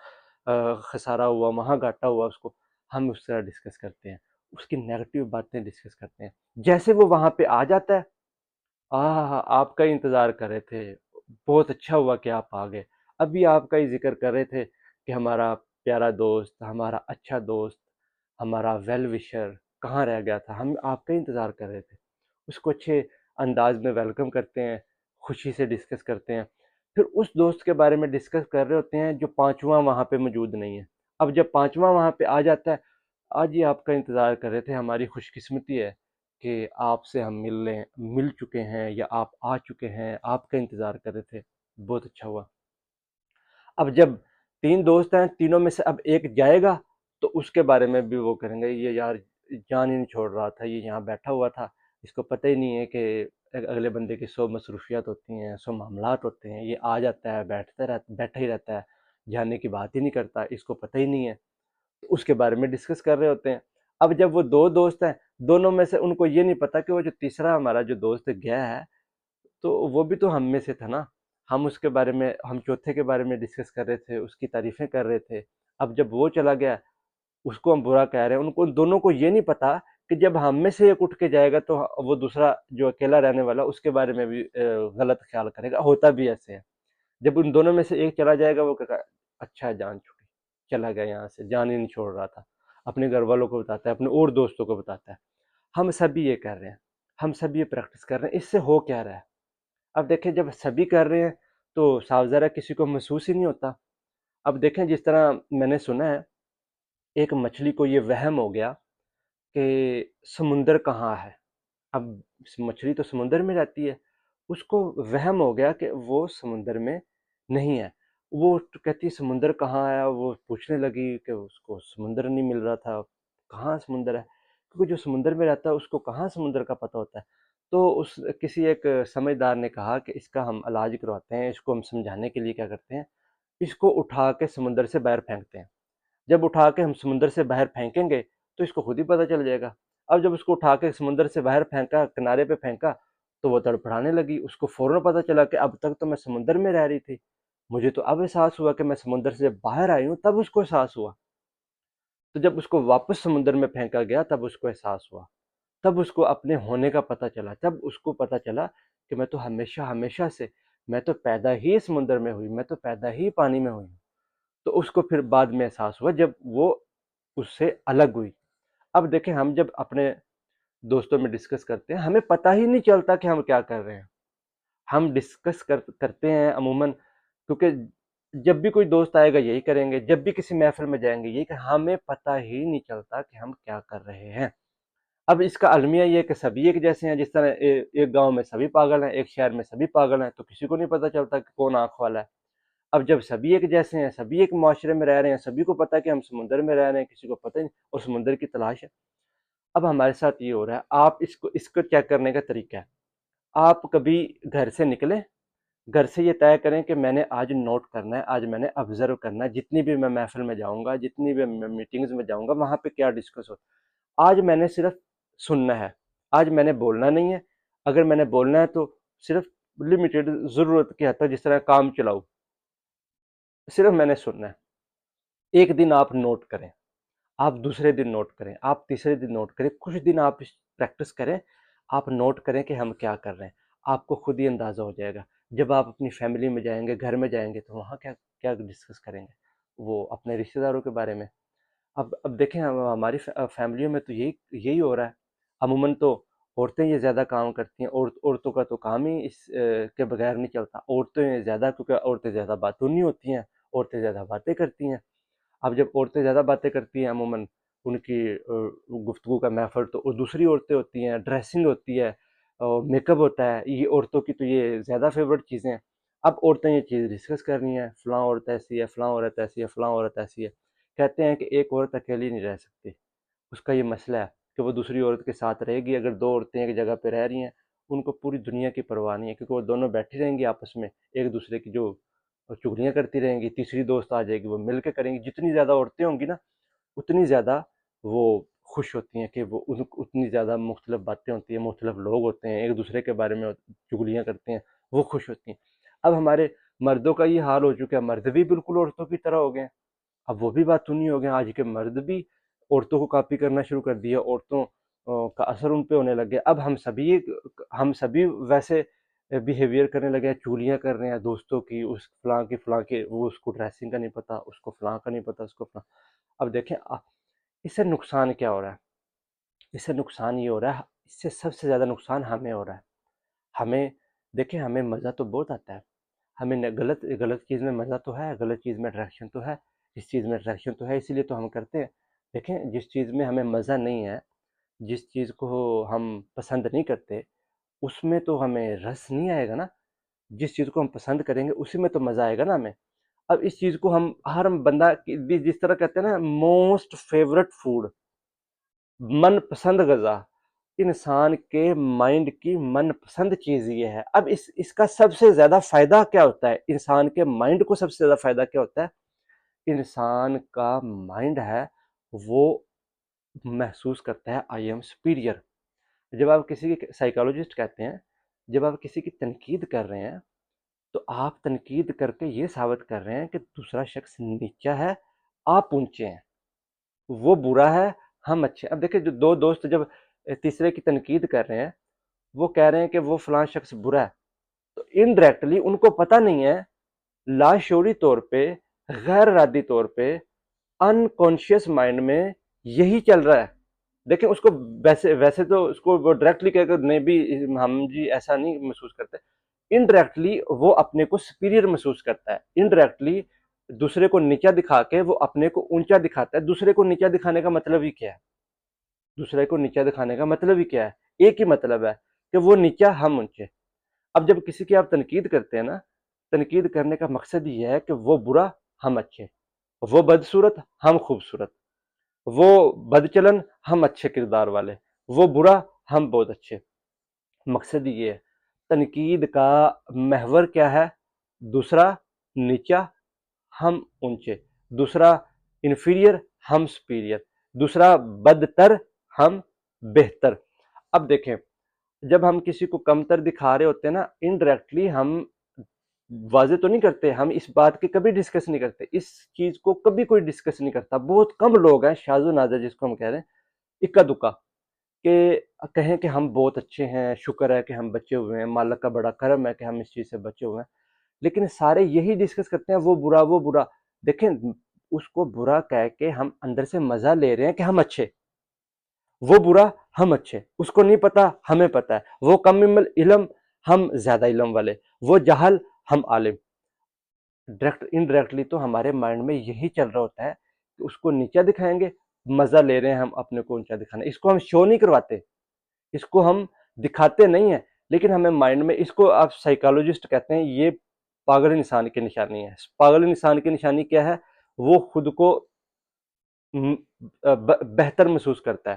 خسارہ ہوا، وہاں گھاٹا ہوا، اس کو ہم اس طرح ڈسکس کرتے ہیں، اس کی نیگیٹو باتیں ڈسکس کرتے ہیں۔ جیسے وہ وہاں پہ آ جاتا ہے، آپ کا ہی انتظار کر رہے تھے، بہت اچھا ہوا کہ آپ آ گئے، ابھی آپ کا ہی ذکر کر رہے تھے کہ ہمارا پیارا دوست، ہمارا اچھا دوست، ہمارا ویل وشر کہاں رہ گیا تھا، ہم آپ کا ہی انتظار کر رہے تھے۔ اس کو اچھے انداز میں ویلکم کرتے ہیں، خوشی سے ڈسکس کرتے ہیں، پھر اس دوست کے بارے میں ڈسکس کر رہے ہوتے ہیں جو پانچواں وہاں پہ موجود نہیں ہے۔ اب جب پانچواں وہاں پہ آ جاتا ہے، آج ہی آپ کا انتظار کر رہے تھے، ہماری خوش قسمتی ہے کہ آپ سے ہم مل چکے ہیں، یا آپ آ چکے ہیں، آپ کا انتظار کر رہے تھے، بہت اچھا ہوا۔ اب جب 3 دوست ہیں، تینوں میں سے اب ایک جائے گا تو اس کے بارے میں بھی وہ کریں گے، یہ یار جان ہی نہیں چھوڑ رہا تھا، یہ یہاں بیٹھا ہوا تھا، اس کو پتہ ہی نہیں ہے کہ اگلے بندے کی 100 مصروفیات ہوتی ہیں، 100 معاملات ہوتے ہیں، یہ آ جاتا ہے، بیٹھا ہی رہتا ہے، جانے کی بات ہی نہیں کرتا، اس کو پتہ ہی نہیں ہے، تو اس کے بارے میں ڈسکس کر رہے ہوتے ہیں۔ اب جب وہ 2 دوست ہیں، دونوں میں سے ان کو یہ نہیں پتا کہ وہ جو تیسرا ہمارا جو دوست گیا ہے تو وہ بھی تو ہم میں سے تھا نا، ہم اس کے بارے میں، ہم چوتھے کے بارے میں ڈسکس کر رہے تھے، اس کی تعریفیں کر رہے تھے۔ اب جب وہ چلا گیا، اس کو ہم برا کہہ رہے ہیں، ان دونوں کو یہ نہیں پتا کہ جب ہم میں سے ایک اٹھ کے جائے گا تو وہ دوسرا جو اکیلا رہنے والا اس کے بارے میں بھی غلط خیال کرے گا، ہوتا بھی ایسے ہے۔ جب ان دونوں میں سے ایک چلا جائے گا، وہ کہے گا اچھا جان چھوٹی، چلا گیا یہاں سے، جان ہی نہیں چھوڑ رہا تھا، اپنے گھر والوں کو بتاتا ہے، اپنے اور دوستوں کو بتاتا ہے۔ ہم سبھی یہ کر رہے ہیں، ہم سب یہ پریکٹس کر رہے ہیں، اس سے ہو کیا رہا ہے؟ اب دیکھیں، جب سبھی کر رہے ہیں تو صاف ظاہر ہے کسی کو محسوس ہی نہیں ہوتا۔ اب دیکھیں، جس طرح میں نے سنا ہے، ایک مچھلی کو یہ وہم ہو گیا کہ سمندر کہاں ہے۔ اب مچھلی تو سمندر میں رہتی ہے، اس کو وہم ہو گیا کہ وہ سمندر میں نہیں ہے، وہ کہتی سمندر کہاں ہے، وہ پوچھنے لگی کہ اس کو سمندر نہیں مل رہا تھا، کہاں سمندر ہے، کیونکہ جو سمندر میں رہتا ہے اس کو کہاں سمندر کا پتہ ہوتا ہے۔ تو کسی ایک سمجھدار نے کہا کہ اس کا ہم علاج کرواتے ہیں، اس کو ہم سمجھانے کے لیے کیا کرتے ہیں، اس کو اٹھا کے سمندر سے باہر پھینکتے ہیں، جب اٹھا کے ہم سمندر سے باہر پھینکیں گے تو اس کو خود ہی پتہ چل جائے گا۔ اب جب اس کو اٹھا کے سمندر سے باہر پھینکا، کنارے پہ پھینکا، تو وہ تڑپڑانے لگی، اس کو فوراً پتہ چلا کہ اب تک تو میں سمندر میں رہ رہی تھی، مجھے تو اب احساس ہوا کہ میں سمندر سے باہر آئی ہوں، تب اس کو احساس ہوا۔ تو جب اس کو واپس سمندر میں پھینکا گیا تب اس کو احساس ہوا، تب اس کو اپنے ہونے کا پتہ چلا، تب اس کو پتہ چلا کہ میں تو ہمیشہ ہمیشہ سے، میں تو پیدا ہی سمندر میں ہوئی، میں تو پیدا ہی پانی میں ہوئی ہوں۔ تو اس کو پھر بعد میں احساس ہوا جب وہ اس سے الگ ہوئی۔ اب دیکھیں، ہم جب اپنے دوستوں میں ڈسکس کرتے ہیں، ہمیں پتہ ہی نہیں چلتا کہ ہم کیا کر رہے ہیں. ہم ڈسکس کرتے ہیں عموماً، کیونکہ جب بھی کوئی دوست آئے گا یہی کریں گے، جب بھی کسی محفل میں جائیں گے یہی کہ ہمیں پتہ ہی نہیں چلتا کہ ہم کیا کر رہے ہیں. اب اس کا المیہ یہ ہے کہ سبھی ایک جیسے ہیں، جس طرح ایک گاؤں میں سبھی پاگل ہیں، ایک شہر میں سبھی پاگل ہیں، تو کسی کو نہیں پتہ چلتا کہ کون آنکھ والا ہے. اب جب سبھی ایک جیسے ہیں، سبھی ایک معاشرے میں رہ رہے ہیں، سبھی کو پتہ کہ ہم سمندر میں رہ رہے ہیں، کسی کو پتہ نہیں اور سمندر کی تلاش ہے. اب ہمارے ساتھ یہ ہو رہا ہے. آپ اس کو چیک کرنے کا طریقہ ہے، آپ کبھی گھر سے نکلیں، گھر سے یہ طے کریں کہ میں نے آج نوٹ کرنا ہے، آج میں نے آبزرو کرنا ہے، جتنی بھی میں محفل میں جاؤں گا، جتنی بھی میں میٹنگز میں جاؤں گا، وہاں پہ کیا ڈسکس ہو. آج میں نے صرف سننا ہے، آج میں نے بولنا نہیں ہے. اگر میں نے بولنا ہے تو صرف لمیٹڈ ضرورت کے حد تک، جس طرح کام چلاؤ، صرف میں نے سننا ہے. ایک دن آپ نوٹ کریں، آپ دوسرے دن نوٹ کریں، آپ تیسرے دن نوٹ کریں، کچھ دن آپ پریکٹس کریں، آپ نوٹ کریں کہ ہم کیا کر رہے ہیں. آپ کو خود ہی اندازہ ہو جائے گا. جب آپ اپنی فیملی میں جائیں گے، گھر میں جائیں گے، تو وہاں کیا کیا ڈسکس کریں گے؟ وہ اپنے رشتہ داروں کے بارے میں. اب دیکھیں ہماری فیملیوں میں تو یہی ہو رہا ہے. عموماً تو عورتیں یہ زیادہ کام کرتی ہیں. عورتوں کا تو کام ہی اس کے بغیر نہیں چلتا. عورتیں زیادہ، کیونکہ عورتیں زیادہ باتونی ہوتی ہیں، عورتیں زیادہ باتیں کرتی ہیں. اب جب عورتیں زیادہ باتیں کرتی ہیں، عموماً ان کی گفتگو کا محفل تو دوسری عورتیں ہوتی ہیں، ڈریسنگ ہوتی ہے، میک اپ ہوتا ہے. یہ عورتوں کی تو یہ زیادہ فیوریٹ چیزیں ہیں. اب عورتیں یہ چیز ڈسکس کر رہی ہیں، فلاں عورت ایسی ہے، فلاں عورت ایسی ہے، فلاں عورت ایسی ہے. کہتے ہیں کہ ایک عورت اکیلی نہیں رہ سکتی. اس کا یہ مسئلہ ہے کہ وہ دوسری عورت کے ساتھ رہے گی. اگر دو عورتیں ایک جگہ پہ رہ رہی ہیں، ان کو پوری دنیا کی پرواہ نہیں ہے، کیونکہ وہ دونوں بیٹھی رہیں گی آپس میں، ایک دوسرے کی جو چغلیاں کرتی رہیں گی. تیسری دوست آ جائے گی، وہ مل کے کریں گی. جتنی زیادہ عورتیں ہوں گی نا، اتنی زیادہ وہ خوش ہوتی ہیں، کہ وہ اتنی زیادہ مختلف باتیں ہوتی ہیں، مختلف لوگ ہوتے ہیں، ایک دوسرے کے بارے میں چغلیاں کرتے ہیں، وہ خوش ہوتی ہیں. اب ہمارے مردوں کا یہ حال ہو چکا ہے، مرد بھی بالکل عورتوں کی طرح ہو گئے ہیں. اب وہ بھی بات نہیں ہو گئے. آج کے مرد بھی عورتوں کو کاپی کرنا شروع کر دیا، عورتوں کا اثر ان پہ ہونے لگ گیا. اب ہم سبھی ویسے بیہیویئر کرنے لگے ہیں، چولیاں کر رہے ہیں دوستوں کی، اس فلاں کے وہ اس کو ڈریسنگ کا نہیں پتہ، اس کو فلاں کا نہیں پتہ، اس کو فلاں. اب دیکھیں اس سے نقصان کیا ہو رہا ہے؟ اس سے نقصان یہ ہو رہا ہے، اس سے سب سے زیادہ نقصان ہمیں ہو رہا ہے. ہمیں دیکھیں، ہمیں مزہ تو بہت آتا ہے. ہمیں غلط چیز میں مزہ تو ہے، غلط چیز میں اٹریکشن تو ہے، اس چیز میں اٹریکشن تو ہے، اسی لیے تو ہم کرتے ہیں. دیکھیں، جس چیز میں ہمیں مزہ نہیں ہے، جس چیز کو ہم پسند نہیں کرتے، اس میں تو ہمیں رس نہیں آئے گا نا. جس چیز کو ہم پسند کریں گے اسی میں تو مزہ آئے گا نا ہمیں. اب اس چیز کو ہر بندہ جس طرح کہتے ہیں نا، موسٹ فیورٹ فوڈ، من پسند غذا، انسان کے مائنڈ کی من پسند چیز یہ ہے. اب اس کا سب سے زیادہ فائدہ کیا ہوتا ہے؟ انسان کے مائنڈ کو سب سے زیادہ فائدہ کیا ہوتا ہے؟ انسان کا مائنڈ ہے وہ محسوس کرتا ہے آئی ایم سپیریئر. جب آپ کسی کی سائیکالوجسٹ کہتے ہیں، جب آپ کسی کی تنقید کر رہے ہیں، تو آپ تنقید کر کے یہ ثابت کر رہے ہیں کہ دوسرا شخص نیچا ہے، آپ اونچے ہیں. وہ برا ہے، ہم اچھے. اب دیکھیں، جو دو دوست جب تیسرے کی تنقید کر رہے ہیں، وہ کہہ رہے ہیں کہ وہ فلاں شخص برا ہے، تو انڈائریکٹلی ان کو پتہ نہیں ہے، لاشعوری طور پہ، غیر ارادی طور پہ، انکانشیس مائنڈ میں یہی چل رہا ہے. دیکھیں اس کو ویسے تو اس کو وہ ڈائریکٹلی کہہ کر نہیں بھی ہم جی ایسا نہیں محسوس کرتے. انڈائریکٹلی وہ اپنے کو سپیریئر محسوس کرتا ہے. انڈائریکٹلی دوسرے کو نیچا دکھا کے وہ اپنے کو اونچا دکھاتا ہے. دوسرے کو نیچا دکھانے کا مطلب ہی کیا ہے؟ دوسرے کو نیچا دکھانے کا مطلب ہی کیا ہے؟ ایک ہی مطلب ہے کہ وہ نیچا، ہم اونچے. اب جب کسی کی آپ تنقید کرتے ہیں نا، تنقید کرنے کا مقصد یہ ہے کہ وہ برا، ہم اچھے، وہ بدصورت، ہم خوبصورت، وہ بد چلن، ہم اچھے کردار والے، وہ برا، ہم بہت اچھے. مقصد یہ ہے. تنقید کا محور کیا ہے؟ دوسرا نیچا، ہم اونچے. دوسرا انفیریئر، ہم سپیریئر. دوسرا بدتر، ہم بہتر. اب دیکھیں، جب ہم کسی کو کمتر دکھا رہے ہوتے ہیں نا، انڈائریکٹلی ہم واضح تو نہیں کرتے، ہم اس بات کی کبھی ڈسکس نہیں کرتے، اس چیز کو کبھی کوئی ڈسکس نہیں کرتا. بہت کم لوگ ہیں، شاذ و نادر جس کو ہم کہہ رہے ہیں، اکا دکا، کہ کہیں کہ ہم بہت اچھے ہیں، شکر ہے کہ ہم بچے ہوئے ہیں، مالک کا بڑا کرم ہے کہ ہم اس چیز سے بچے ہوئے ہیں. لیکن سارے یہی ڈسکس کرتے ہیں، وہ برا، وہ برا. دیکھیں، اس کو برا کہہ کے ہم اندر سے مزہ لے رہے ہیں کہ ہم اچھے. وہ برا ہم اچھے، اس کو نہیں پتا ہمیں پتا ہے، وہ کم علم ہم زیادہ علم والے، وہ جہل ہم عالم۔ ڈائریکٹ انڈائریکٹلی تو ہمارے مائنڈ میں یہی چل رہا ہوتا ہے کہ اس کو نیچا دکھائیں گے، مزہ لے رہے ہیں ہم اپنے کو اونچا دکھانا، اس کو ہم شو نہیں کرواتے، اس کو ہم دکھاتے نہیں ہیں، لیکن ہمیں مائنڈ میں، اس کو آپ سائیکالوجسٹ کہتے ہیں، یہ پاگل انسان کی نشانی ہے۔ پاگل انسان کی نشانی کیا ہے؟ وہ خود کو بہتر محسوس کرتا ہے،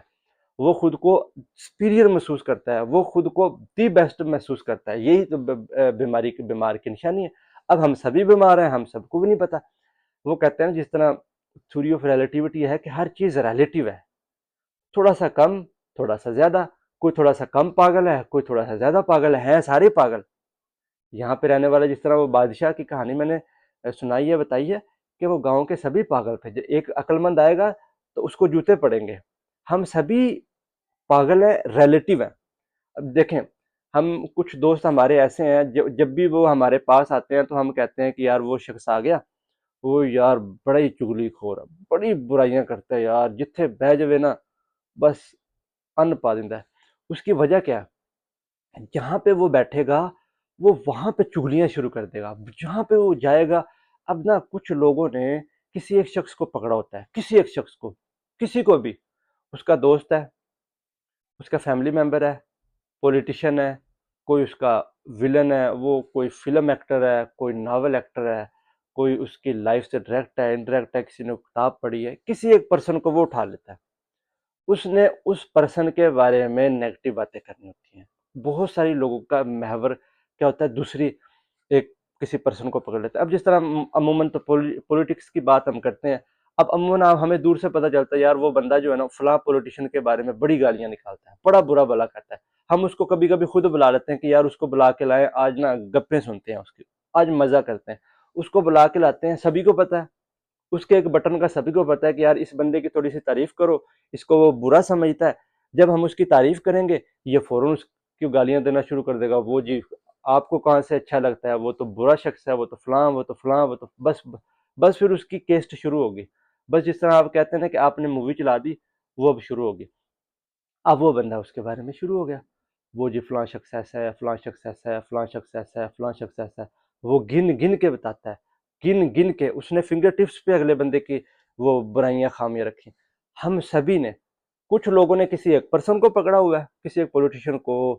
وہ خود کو سپیریئر محسوس کرتا ہے، وہ خود کو دی بیسٹ محسوس کرتا ہے، یہی تو بیمار کی نشانی ہے۔ اب ہم سبھی بیمار ہیں، ہم سب کو بھی نہیں پتا۔ وہ کہتے ہیں جس طرح تھیوری آف ریلیٹیوٹی ہے کہ ہر چیز ریلیٹیو ہے، تھوڑا سا کم، تھوڑا سا زیادہ، کوئی تھوڑا سا کم پاگل ہے، کوئی تھوڑا سا زیادہ پاگل ہے، سارے پاگل۔ یہاں پہ رہنے والا، جس طرح وہ بادشاہ کی کہانی میں نے سنائی ہے، بتائی ہے کہ وہ گاؤں کے سبھی پاگل تھے، ایک عقل مند آئے گا تو اس کو جوتے پڑیں گے۔ ہم سبھی پاگل ہیں، ریلیٹیو ہیں۔ اب دیکھیں، ہم کچھ دوست ہمارے ایسے ہیں جب بھی وہ ہمارے پاس آتے ہیں تو ہم کہتے ہیں کہ یار وہ شخص آ گیا، وہ یار بڑا ہی چگلی خور ہے، بڑی برائیاں کرتا ہے یار، جتھے بہ جوے نا بس ان پا دیندا ہے۔ اس کی وجہ کیا ہے؟ جہاں پہ وہ بیٹھے گا وہ وہاں پہ چگلیاں شروع کر دے گا، جہاں پہ وہ جائے گا۔ اب نا کچھ لوگوں نے کسی ایک شخص کو پکڑا ہوتا ہے، کسی ایک شخص کو، کسی کو بھی، اس کا دوست ہے، اس کا فیملی ممبر ہے، پولیٹیشین ہے، کوئی اس کا ولن ہے، وہ کوئی فلم ایکٹر ہے، کوئی ناول ایکٹر ہے، کوئی اس کی لائف سے ڈائریکٹ ہے، انڈائریکٹ ہے، کسی نے کتاب پڑھی ہے، کسی ایک پرسن کو وہ اٹھا لیتا ہے۔ اس نے اس پرسن کے بارے میں نیگیٹو باتیں کرنی ہوتی ہیں۔ بہت ساری لوگوں کا محور کیا ہوتا ہے؟ دوسری ایک کسی پرسن کو پکڑ لیتا ہے۔ اب جس طرح عموماً تو پولیٹکس کی بات ہم کرتے ہیں، اب عموماً ہمیں دور سے پتہ چلتا ہے یار وہ بندہ جو ہے نا فلاں پولیٹیشین کے بارے میں بڑی گالیاں نکالتا ہے، بڑا برا بلا کرتا ہے۔ ہم اس کو کبھی کبھی خود بلا لیتے ہیں کہ یار اس کو بلا کے لائیں، آج نا گپیں سنتے ہیں اس کی، آج مزہ کرتے ہیں۔ اس کو بلا کے لاتے ہیں، سبھی کو پتہ ہے، اس کے ایک بٹن کا سبھی کو پتہ ہے کہ یار اس بندے کی تھوڑی سی تعریف کرو، اس کو وہ برا سمجھتا ہے۔ جب ہم اس کی تعریف کریں گے، یہ فوراً اس کی گالیاں دینا شروع کر دے گا، وہ جی آپ کو کہاں سے اچھا لگتا ہے، وہ تو برا شخص ہے، وہ تو فلاں، وہ تو فلاں، وہ تو بس پھر اس کی کیسٹ شروع ہوگی۔ بس جس طرح آپ کہتے ہیں نا کہ آپ نے مووی چلا دی، وہ اب شروع ہوگی۔ اب وہ بندہ اس کے بارے میں شروع ہو گیا، وہ جی فلاں شخص ایسا ہے، فلاں شخص ایسا ہے، فلاں شخص ایسا ہے، فلاں شخص ایسا ہے۔ وہ گن گن کے بتاتا ہے، گن گن کے، اس نے فنگر ٹپس پہ اگلے بندے کی وہ برائیاں، خامیاں رکھی۔ ہم سبھی نے، کچھ لوگوں نے کسی ایک پرسن کو پکڑا ہوا ہے، کسی ایک پولیٹیشین کو،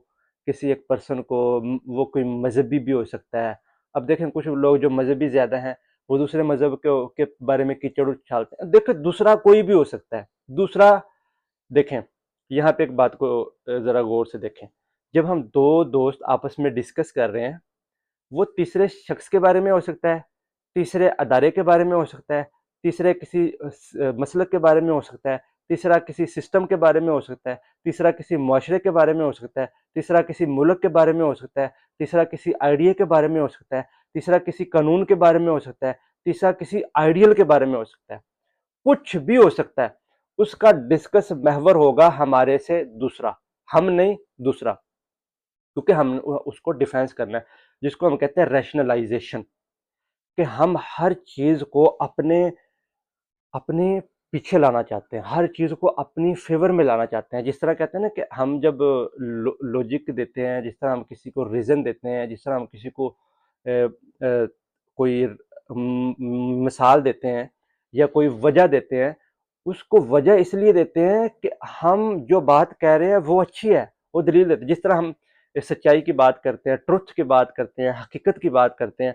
کسی ایک پرسن کو، وہ کوئی مذہبی بھی ہو سکتا ہے۔ اب دیکھیں کچھ لوگ جو مذہبی زیادہ ہیں، وہ دوسرے مذہب کے بارے میں کیچڑ اچھالتے ہیں۔ دیکھیں دوسرا کوئی بھی ہو سکتا ہے، دوسرا، دیکھیں یہاں پہ ایک بات کو ذرا غور سے دیکھیں، جب ہم دو دوست آپس میں ڈسکس کر رہے ہیں، وہ تیسرے شخص کے بارے میں ہو سکتا ہے، تیسرے ادارے کے بارے میں ہو سکتا ہے، تیسرے کسی مسلک کے بارے میں ہو سکتا ہے، تیسرا کسی سسٹم کے بارے میں ہو سکتا ہے، تیسرا کسی معاشرے کے بارے میں ہو سکتا ہے، تیسرا کسی ملک کے بارے میں ہو سکتا ہے، تیسرا کسی آئیڈیا کے بارے میں ہو سکتا ہے، تیسرا کسی قانون کے بارے میں ہو سکتا ہے، تیسرا کسی آئیڈیل کے بارے میں ہو سکتا ہے، کچھ بھی ہو سکتا ہے۔ اس کا ڈسکس محور ہوگا ہمارے سے دوسرا، ہم نہیں، دوسرا، کیونکہ ہم اس کو ڈیفینس کرنا ہے، جس کو ہم کہتے ہیں ریشنلائزیشن، کہ ہم ہر چیز کو اپنے پیچھے لانا چاہتے ہیں، ہر چیز کو اپنی فیور میں لانا چاہتے ہیں۔ جس طرح کہتے ہیں نا کہ ہم جب لوجک دیتے ہیں، جس طرح ہم کسی کو ریزن دیتے ہیں، جس طرح ہم کسی کو کوئی مثال دیتے ہیں یا کوئی وجہ دیتے ہیں، اس کو وجہ اس لیے دیتے ہیں کہ ہم جو بات کہہ رہے ہیں وہ اچھی ہے، وہ دلیل دیتے ہیں۔ جس طرح ہم سچائی کی بات کرتے ہیں، ٹروتھ کی بات کرتے ہیں، حقیقت کی بات کرتے ہیں،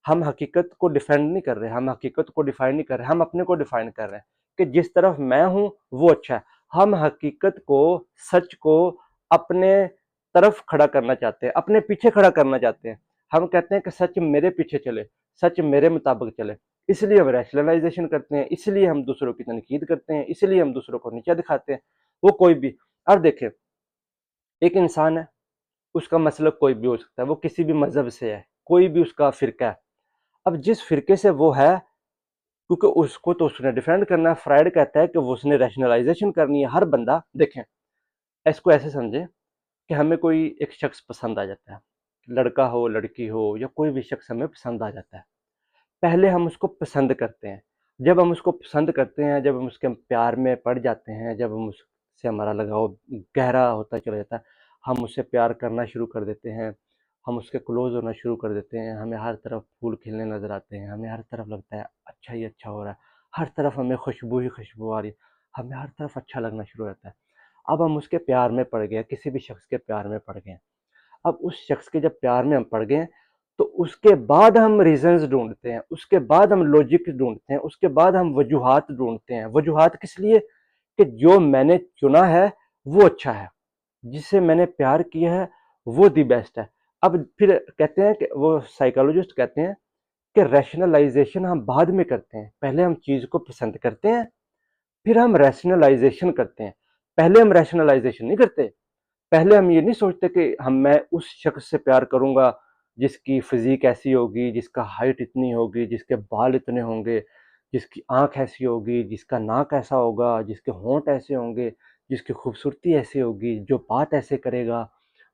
ہم حقیقت کو ڈیفینڈ نہیں کر رہے، ہم حقیقت کو ڈیفائن نہیں کر رہے، ہم اپنے کو ڈیفائن کر رہے ہیں کہ جس طرف میں ہوں وہ اچھا ہے۔ ہم حقیقت کو، سچ کو اپنے طرف کھڑا کرنا چاہتے ہیں، اپنے پیچھے کھڑا کرنا چاہتے ہیں۔ ہم کہتے ہیں کہ سچ میرے پیچھے چلے، سچ میرے مطابق چلے، اس لیے ہم ریشنلائزیشن کرتے ہیں، اس لیے ہم دوسروں کی تنقید کرتے ہیں، اس لیے ہم دوسروں کو نیچا دکھاتے ہیں۔ وہ کوئی بھی، اب دیکھیں ایک انسان ہے، اس کا مسلک کوئی بھی ہو سکتا ہے، وہ کسی بھی مذہب سے ہے، کوئی بھی اس کا فرقہ ہے۔ اب جس فرقے سے وہ ہے، کیونکہ اس کو تو اس نے ڈیفینڈ کرنا ہے، فرائڈ کہتا ہے کہ وہ اس نے ریشنلائزیشن کرنی ہے۔ ہر بندہ، دیکھیں اس کو ایسے سمجھیں کہ ہمیں کوئی ایک شخص پسند آ جاتا ہے، لڑکا ہو، لڑکی ہو، یا کوئی بھی شخص ہمیں پسند آ جاتا ہے۔ پہلے ہم اس کو پسند کرتے ہیں، جب ہم اس کو پسند کرتے ہیں، جب ہم اس کے پیار میں پڑ جاتے ہیں، جب ہم اس سے ہمارا لگاؤ گہرا ہوتا چلا جاتا ہے، ہم اس سے پیار کرنا شروع کر دیتے ہیں، ہم اس کے کلوز ہونا شروع کر دیتے ہیں، ہمیں ہر طرف پھول کھلنے نظر آتے ہیں، ہمیں ہر طرف لگتا ہے اچھا ہی اچھا ہو رہا ہے، ہر طرف ہمیں خوشبو ہی خوشبو آ رہی ہے، ہمیں ہر طرف اچھا لگنا شروع ہوتا ہے۔ اب ہم اس کے پیار میں پڑ گئے، کسی بھی شخص کے پیار میں پڑ گئے، اب اس شخص کے جب پیار میں ہم پڑ گئے تو اس کے بعد ہم ریزنز ڈھونڈتے ہیں، اس کے بعد ہم لوجک ڈھونڈتے ہیں، اس کے بعد ہم وجوہات ڈھونڈتے ہیں۔ وجوہات کس لیے؟ کہ جو میں نے چنا ہے وہ اچھا ہے، جس سے میں نے پیار کیا ہے وہ دی بیسٹ ہے۔ اب پھر کہتے ہیں کہ وہ سائیکالوجسٹ کہتے ہیں کہ ریشنلائزیشن ہم بعد میں کرتے ہیں، پہلے ہم چیز کو پسند کرتے ہیں پھر ہم ریشنلائزیشن کرتے ہیں، پہلے ہم ریشنلائزیشن نہیں کرتے، پہلے ہم یہ نہیں سوچتے کہ میں اس شخص سے پیار کروں گا جس کی فزیک ایسی ہوگی، جس کا ہائٹ اتنی ہوگی، جس کے بال اتنے ہوں گے، جس کی آنکھ ایسی ہوگی، جس کا ناک ایسا ہوگا، جس کے ہونٹ ایسے ہوں گے، جس کی خوبصورتی ایسی ہوگی، جو بات ایسے کرے گا،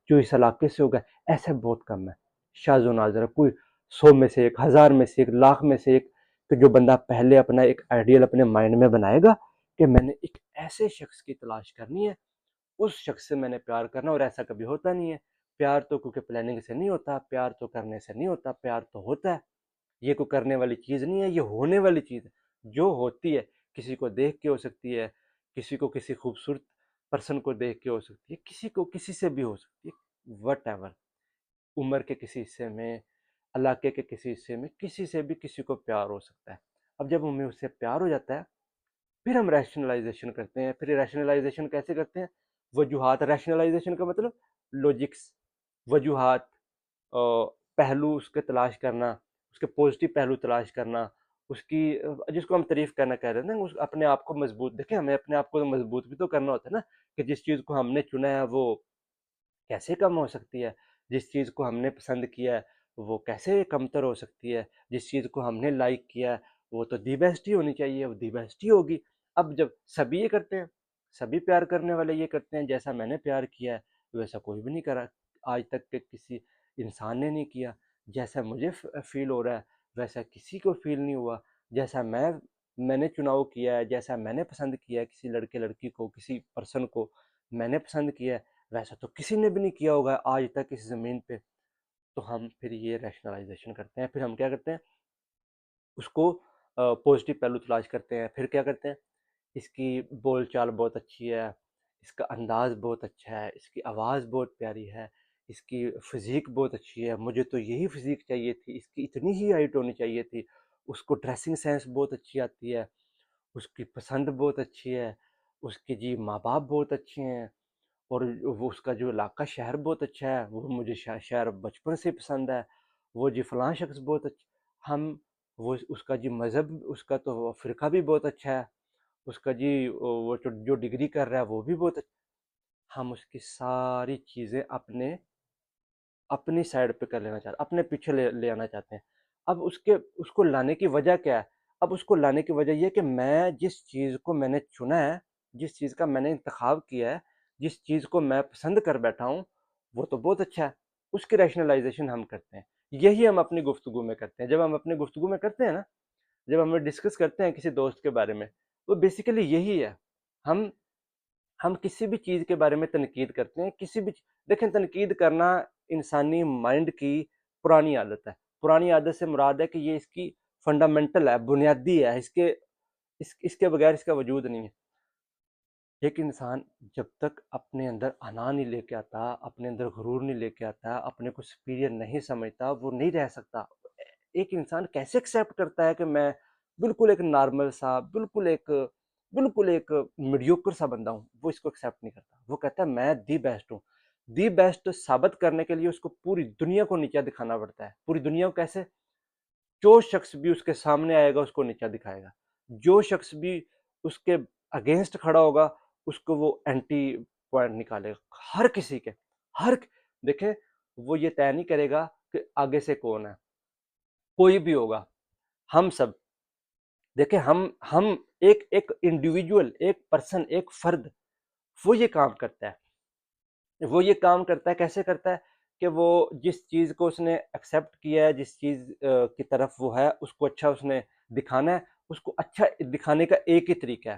جو اس علاقے سے ہوگا۔ ایسے بہت کم ہے، شاذ و نادر ہے، کوئی 100 میں سے ایک، 1000 میں سے ایک، لاکھ میں سے ایک، کہ جو بندہ پہلے اپنا ایک آئیڈیل اپنے مائنڈ میں بنائے گا کہ میں نے ایک ایسے شخص کی تلاش کرنی ہے، اس شخص سے میں نے پیار کرنا۔ اور ایسا کبھی ہوتا نہیں ہے، پیار تو کیونکہ پلاننگ سے نہیں ہوتا، پیار تو کرنے سے نہیں ہوتا، پیار تو ہوتا ہے، یہ کوئی کرنے والی چیز نہیں ہے، یہ ہونے والی چیز ہے جو ہوتی ہے۔ کسی کو دیکھ کے ہو سکتی ہے، کسی کو کسی خوبصورت پرسن کو دیکھ کے ہو سکتی ہے، کسی کو کسی سے بھی ہو سکتی ہے، وٹ ایور، عمر کے کسی حصے میں، علاقے کے کسی حصے میں، کسی سے بھی کسی کو پیار ہو سکتا ہے۔ اب جب ہمیں اس سے پیار ہو جاتا ہے پھر ہم ریشنلائزیشن کرتے ہیں۔ پھر ریشنلائزیشن کیسے کرتے ہیں؟ وجوہات، ریشنلائزیشن کا مطلب لوجکس، وجوہات، پہلو اس کے تلاش کرنا، اس کے پازیٹیو پہلو تلاش کرنا، اس کی جس کو ہم تعریف کرنا کہہ رہے ہیں نا، اپنے آپ کو مضبوط، دیکھیں ہمیں اپنے آپ کو مضبوط بھی تو کرنا ہوتا ہے نا، کہ جس چیز کو ہم نے چنا ہے وہ کیسے کم ہو سکتی ہے، جس چیز کو ہم نے پسند کیا ہے وہ کیسے کمتر ہو سکتی ہے، جس چیز کو ہم نے لائک کیا ہے وہ تو دی بیسٹ ہی ہونی چاہیے، وہ دی بیسٹ ہی ہوگی۔ اب جب سبھی یہ کرتے ہیں، سبھی پیار کرنے والے یہ کرتے ہیں، جیسا میں نے پیار کیا ہے ویسا کوئی بھی نہیں کرا آج تک، کہ کسی انسان نے نہیں کیا، جیسا مجھے فیل ہو رہا ہے ویسا کسی کو فیل نہیں ہوا، جیسا میں نے چناؤ کیا ہے، جیسا میں نے پسند کیا ہے کسی لڑکے لڑکی کو، کسی پرسن کو میں نے پسند کیا ہے ویسا تو کسی نے بھی نہیں کیا ہوگا آج تک اس زمین پہ۔ تو ہم پھر یہ ریشنلائزیشن کرتے ہیں، پھر ہم کیا کرتے ہیں، اس کو پازیٹیو پہلو تلاش کرتے ہیں، پھر کیا کرتے ہیں، اس کی بول چال بہت اچھی ہے، اس کا انداز بہت اچھا ہے، اس کی آواز بہت پیاری ہے، اس کی فزیک بہت اچھی ہے، مجھے تو یہی فزیک چاہیے تھی، اس کی اتنی ہی ہائٹ ہونی چاہیے تھی، اس کو ڈریسنگ سینس بہت اچھی آتی ہے، اس کی پسند بہت اچھی ہے، اس کے جی ماں باپ بہت اچھے ہیں، اور وہ اس کا جو علاقہ شہر بہت اچھا ہے، وہ مجھے شہر بچپن سے پسند ہے، وہ جی فلاں شخص بہت اچھا، ہم وہ اس کا جی مذہب، اس کا تو فرقہ بھی بہت اچھا ہے، اس کا جی وہ جو ڈگری کر رہا ہے وہ بھی بہت اچھا، ہم اس کی ساری چیزیں اپنی سائڈ پہ کر لینا چاہتے ہیں، اپنے پیچھے لے آنا چاہتے ہیں۔ اب اس کو لانے کی وجہ کیا ہے؟ اب اس کو لانے کی وجہ یہ کہ میں جس چیز کو میں نے چنا ہے، جس چیز کا میں نے انتخاب کیا ہے، جس چیز کو میں پسند کر بیٹھا ہوں وہ تو بہت اچھا ہے، اس کی ریشنلائزیشن ہم کرتے ہیں۔ یہی ہم اپنی گفتگو میں کرتے ہیں، جب ہم اپنی گفتگو میں کرتے ہیں نا، جب ہم ڈسکس کرتے ہیں کسی دوست کے بارے میں، وہ بیسیکلی یہی ہے، ہم ہم کسی بھی چیز کے بارے میں تنقید کرتے ہیں، کسی بھی دیکھیں تنقید کرنا انسانی مائنڈ کی پرانی عادت ہے۔ پرانی عادت سے مراد ہے کہ یہ اس کی فنڈامنٹل ہے، بنیادی ہے، اس کے بغیر اس کا وجود نہیں ہے۔ ایک انسان جب تک اپنے اندر انا نہیں لے کے آتا، اپنے اندر غرور نہیں لے کے آتا، اپنے کو سپیریئر نہیں سمجھتا، وہ نہیں رہ سکتا۔ ایک انسان کیسے ایکسیپٹ کرتا ہے کہ میں بالکل ایک نارمل سا، بالکل ایک میڈیوکر سا بندہ ہوں؟ وہ اس کو ایکسیپٹ نہیں کرتا، وہ کہتا ہے میں دی بیسٹ ہوں۔ دی بیسٹ ثابت کرنے کے لیے اس کو پوری دنیا کو نیچا دکھانا پڑتا ہے۔ پوری دنیا کو کیسے؟ جو شخص بھی اس کے سامنے آئے گا اس کو نیچا دکھائے گا، جو شخص بھی اس کے اگینسٹ کھڑا ہوگا اس کو وہ اینٹی پوائنٹ نکالے گا، ہر کسی کے، دیکھیں وہ یہ طے نہیں کرے گا کہ آگے سے کون ہے، کوئی بھی ہوگا، ہم سب، دیکھیں ہم ایک انڈیویجول، ایک پرسن، ایک فرد، وہ یہ کام کرتا ہے، وہ یہ کام کرتا ہے، کیسے کرتا ہے کہ وہ جس چیز کو اس نے ایکسیپٹ کیا ہے، جس چیز کی طرف وہ ہے، اس کو اچھا اس نے دکھانا ہے، اس کو اچھا دکھانے کا ایک ہی طریقہ ہے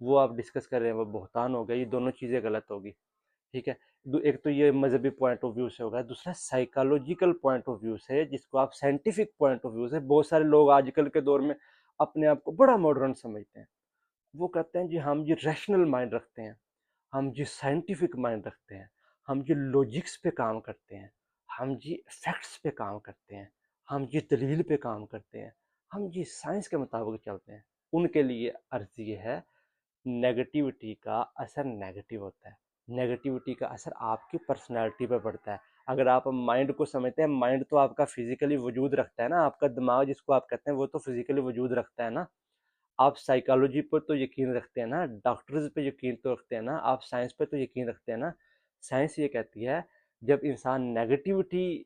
وہ آپ ڈسکس کر رہے ہیں وہ بہتان ہو گیا، یہ دونوں چیزیں غلط ہوگی، ٹھیک ہے۔ ایک تو یہ مذہبی پوائنٹ آف ویو سے ہوگا، دوسرا سائیکالوجیکل پوائنٹ آف ویو سے، جس کو آپ سائنٹیفک پوائنٹ آف ویو سے، بہت سارے لوگ آج کل کے دور میں اپنے آپ کو بڑا ماڈرن سمجھتے ہیں، وہ کہتے ہیں جی ہم یہ ریشنل مائنڈ رکھتے ہیں، ہم جی سائنٹیفک مائنڈ رکھتے ہیں، ہم جی لاجکس پہ کام کرتے ہیں، ہم جی فیکٹس پہ کام کرتے ہیں، ہم جی دلیل پہ کام کرتے ہیں، ہم جی سائنس کے مطابق چلتے ہیں۔ ان کے لیے عرض یہ ہے، نیگیٹیوٹی کا اثر نیگیٹو ہوتا ہے، نیگیٹیوٹی کا اثر آپ کی پرسنالٹی پہ پڑتا ہے۔ اگر آپ مائنڈ کو سمجھتے ہیں، مائنڈ تو آپ کا فزیکلی وجود رکھتا ہے نا، آپ کا دماغ جس کو آپ کہتے ہیں وہ تو فزیکلی وجود رکھتا ہے نا۔ آپ سائیکالوجی پر تو یقین رکھتے ہیں نا، ڈاکٹرز پہ یقین تو رکھتے ہیں نا، آپ سائنس پہ تو یقین رکھتے ہیں نا۔ سائنس یہ کہتی ہے جب انسان نیگیٹیوٹی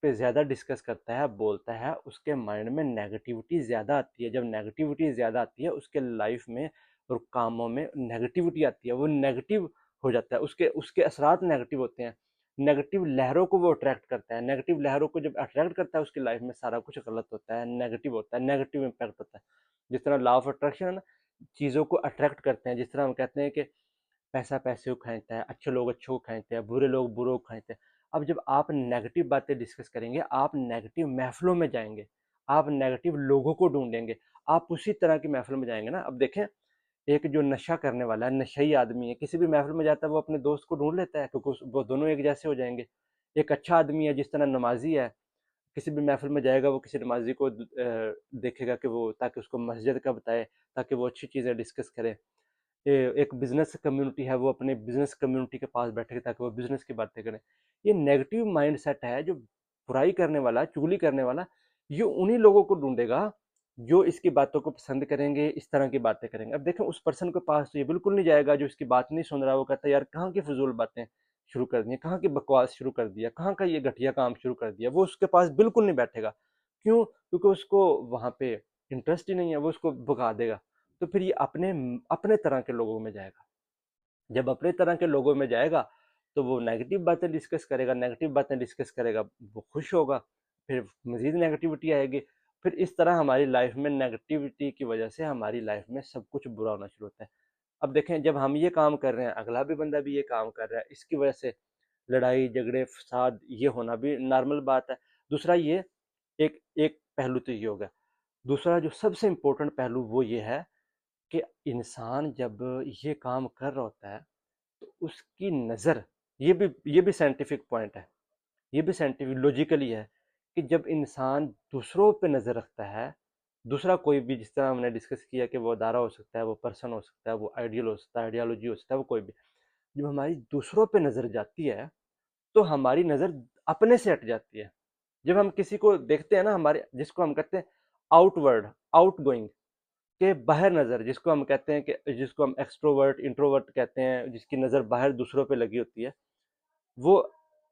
پہ زیادہ ڈسکس کرتا ہے، بولتا ہے، اس کے مائنڈ میں نیگیٹیوٹی زیادہ آتی ہے۔ جب نیگیٹیوٹی زیادہ آتی ہے اس کے لائف میں اور کاموں میں نیگیٹیوٹی آتی ہے، وہ نیگیٹیو ہو جاتا ہے، اس کے اثرات نیگیٹیو ہوتے ہیں، نیگیٹیو لہروں کو وہ اٹریکٹ کرتا ہے، نیگیٹیو لہروں کو جب اٹریکٹ کرتا ہے اس کی لائف میں سارا کچھ غلط ہوتا ہے، نیگیٹیو ہوتا ہے، نیگیٹیو امپیکٹ ہوتا ہے۔ جس طرح لا آف اٹریکشن ہے نا، چیزوں کو اٹریکٹ کرتے ہیں، جس طرح ہم کہتے ہیں کہ پیسہ پیسے کو کھینچتا ہے، اچھے لوگ اچھوں کو کھینچتے ہیں، برے لوگ بروں کو کھینچتے ہیں۔ اب جب آپ نیگیٹو باتیں ڈسکس کریں گے، آپ نیگیٹو محفلوں میں جائیں گے، آپ نیگیٹو لوگوں کو ڈھونڈیں گے، آپ اسی طرح کی محفل میں جائیں گے نا۔ اب دیکھیں، ایک جو نشہ کرنے والا ہے، نشئی آدمی ہے، کسی بھی محفل میں جاتا ہے وہ اپنے دوست کو ڈھونڈ لیتا ہے، کیونکہ وہ دونوں ایک جیسے ہو جائیں گے۔ ایک اچھا آدمی ہے، جس طرح نمازی ہے، کسی بھی محفل میں جائے گا وہ کسی نمازی کو دیکھے گا کہ وہ، تاکہ اس کو مسجد کا بتائے، تاکہ وہ اچھی چیزیں ڈسکس کرے۔ ایک بزنس کمیونٹی ہے، وہ اپنے بزنس کمیونٹی کے پاس بیٹھے گا تاکہ وہ بزنس کی باتیں کریں۔ یہ نیگیٹو مائنڈ سیٹ ہے، جو برائی کرنے والا، چگلی کرنے والا، یہ انہی لوگوں کو ڈھونڈے گا جو اس کی باتوں کو پسند کریں گے، اس طرح کی باتیں کریں گے۔ اب دیکھیں اس پرسن کے پاس تو یہ بالکل نہیں جائے گا جو اس کی بات نہیں سن رہا، وہ کہتا ہے یار کہاں کی فضول باتیں شروع کر دی ہیں، کہاں کی بکواس شروع کر دیا، کہاں کا یہ گھٹیا کام شروع کر دیا، وہ اس کے پاس بالکل نہیں بیٹھے گا۔ کیوں؟ کیونکہ اس کو وہاں پہ انٹرسٹ ہی نہیں ہے، وہ اس کو بھگا دے گا۔ تو پھر یہ اپنے طرح کے لوگوں میں جائے گا۔ جب اپنے طرح کے لوگوں میں جائے گا تو وہ نیگیٹو باتیں ڈسکس کرے گا، نیگیٹو باتیں ڈسکس کرے گا، وہ خوش ہوگا، پھر مزید نیگیٹیوٹی آئے گی۔ پھر اس طرح ہماری لائف میں نیگیٹیوٹی کی وجہ سے ہماری لائف میں سب کچھ برا ہونا شروع ہوتا ہے۔ اب دیکھیں جب ہم یہ کام کر رہے ہیں، اگلا بھی بندہ بھی یہ کام کر رہا ہے، اس کی وجہ سے لڑائی جھگڑے فساد یہ ہونا بھی نارمل بات ہے۔ دوسرا یہ ایک پہلو تو یہ ہوگا۔ دوسرا جو سب سے امپورٹنٹ پہلو وہ یہ ہے کہ انسان جب یہ کام کر رہا ہوتا ہے تو اس کی نظر، یہ بھی سائنٹیفک پوائنٹ ہے، یہ بھی سائنٹیفک لوجیکلی ہے، کہ جب انسان دوسروں پہ نظر رکھتا ہے، دوسرا کوئی بھی، جس طرح ہم نے ڈسکس کیا کہ وہ ادارہ ہو سکتا ہے، وہ پرسن ہو سکتا ہے، وہ آئیڈیل ہو سکتا ہے، آئیڈیالوجی ہو سکتا ہے، وہ کوئی بھی، جب ہماری دوسروں پہ نظر جاتی ہے تو ہماری نظر اپنے سے ہٹ جاتی ہے۔ جب ہم کسی کو دیکھتے ہیں نا، ہمارے جس کو ہم کہتے ہیں آؤٹ ورڈ، آؤٹ گوئنگ، کہ باہر نظر، جس کو ہم کہتے ہیں کہ جس کو ہم ایکسٹروورٹ انٹروورٹ کہتے ہیں، جس کی نظر باہر دوسروں پہ لگی ہوتی ہے، وہ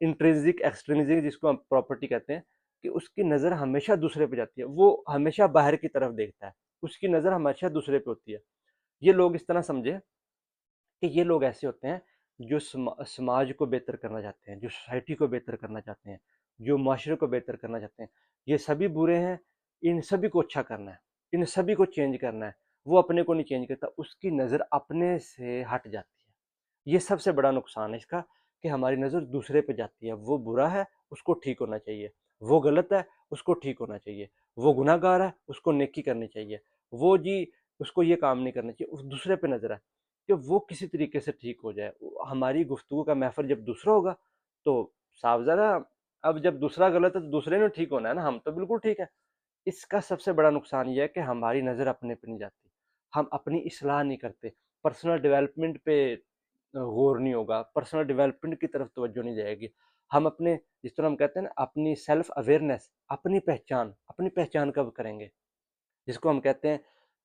انٹرنزک ایکسٹرنزک جس کو ہم پراپرٹی کہتے ہیں، کہ اس کی نظر ہمیشہ دوسرے پہ جاتی ہے، وہ ہمیشہ باہر کی طرف دیکھتا ہے، اس کی نظر ہمیشہ دوسرے پہ ہوتی ہے۔ یہ لوگ اس طرح سمجھے کہ یہ لوگ ایسے ہوتے ہیں جو سماج کو بہتر کرنا چاہتے ہیں، جو سوسائٹی کو بہتر کرنا چاہتے ہیں، جو معاشرے کو بہتر کرنا چاہتے ہیں۔ یہ سبھی برے ہیں، ان سبھی کو اچھا کرنا ہے، ان سبھی کو چینج کرنا ہے۔ وہ اپنے کو نہیں چینج کرتا، اس کی نظر اپنے سے ہٹ جاتی ہے۔ یہ سب سے بڑا نقصان ہے اس کا، کہ ہماری نظر دوسرے پہ جاتی ہے۔ وہ برا ہے، اس کو ٹھیک ہونا چاہیے، وہ غلط ہے، اس کو ٹھیک ہونا چاہیے، وہ گناہ گار ہے، اس کو نیکی کرنی چاہیے، وہ جی اس کو یہ کام نہیں کرنا چاہیے، اس دوسرے پہ نظر ہے کہ وہ کسی طریقے سے ٹھیک ہو جائے۔ ہماری گفتگو کا محفل جب دوسرا ہوگا تو صاف ذرا، اب جب دوسرا غلط ہے تو دوسرے نے ٹھیک ہونا ہے نا، ہم تو بالکل ٹھیک ہے۔ اس کا سب سے بڑا نقصان یہ ہے کہ ہماری نظر اپنے پہ نہیں جاتی، ہم اپنی اصلاح نہیں کرتے، پرسنل ڈیولپمنٹ پہ غور نہیں ہوگا، پرسنل ڈیولپمنٹ کی طرف توجہ نہیں جائے گی۔ ہم اپنے، جس طرح ہم کہتے ہیں نا، اپنی سیلف اویئرنیس، اپنی پہچان کب کریں گے، جس کو ہم کہتے ہیں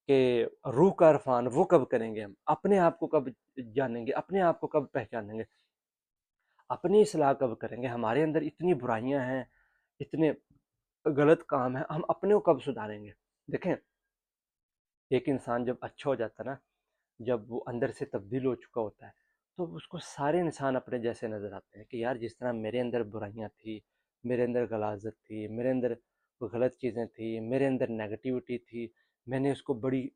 کہ روح کا عرفان، وہ کب کریں گے؟ ہم اپنے آپ کو کب جانیں گے، اپنے آپ کو کب پہچانیں گے، اپنی اصلاح کب کریں گے؟ ہمارے اندر اتنی برائیاں ہیں، اتنے غلط کام ہیں، ہم اپنے کو کب سدھاریں گے؟ دیکھیں، ایک انسان جب اچھا ہو جاتا ہے نا، جب وہ اندر سے تبدیل ہو چکا ہوتا ہے، تو اس کو سارے انسان اپنے جیسے نظر آتے ہیں، کہ یار جس طرح میرے اندر برائیاں تھیں، میرے اندر غلاظت تھی، میرے اندر غلط چیزیں تھیں، میرے اندر نیگیٹیوٹی تھی، میں نے اس کو بڑی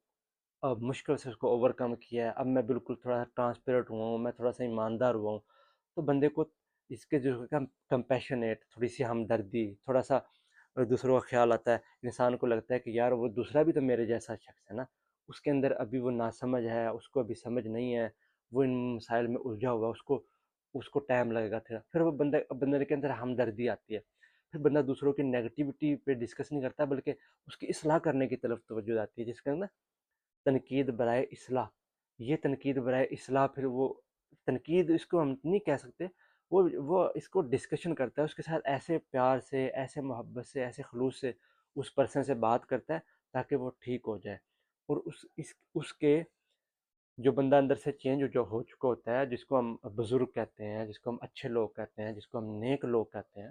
اب مشکل سے اس کو اوورکم کیا ہے، اب میں بالکل تھوڑا سا ٹرانسپیرنٹ ہوا ہوں، میں تھوڑا سا ایماندار ہوا ہوں، تو بندے کو اس کے جو کمپیشنیٹ، تھوڑی سی ہمدردی، تھوڑا سا دوسروں کا خیال آتا ہے، انسان کو لگتا ہے کہ یار وہ دوسرا بھی تو میرے جیسا شخص ہے نا، اس کے اندر ابھی وہ ناسمجھ ہے، اس کو ابھی سمجھ نہیں ہے، وہ ان مسائل میں الجھا ہوا ہے، اس کو ٹائم لگے گا، پھر وہ بندے کے اندر ہمدردی آتی ہے، پھر بندہ دوسروں کی نیگیٹیوٹی پہ ڈسکس نہیں کرتا بلکہ اس کی اصلاح کرنے کی طرف توجہ آتی ہے، جس کے اندر تنقید برائے اصلاح، یہ تنقید برائے اصلاح، پھر وہ تنقید اس کو ہم نہیں کہہ سکتے، وہ اس کو ڈسکشن کرتا ہے، اس کے ساتھ ایسے پیار سے، ایسے محبت سے، ایسے خلوص سے اس پرسن سے بات کرتا ہے تاکہ وہ ٹھیک ہو جائے، اور اس کے جو بندہ اندر سے چینج جو ہو چکا ہوتا ہے، جس کو ہم بزرگ کہتے ہیں، جس کو ہم اچھے لوگ کہتے ہیں، جس کو ہم نیک لوگ کہتے ہیں،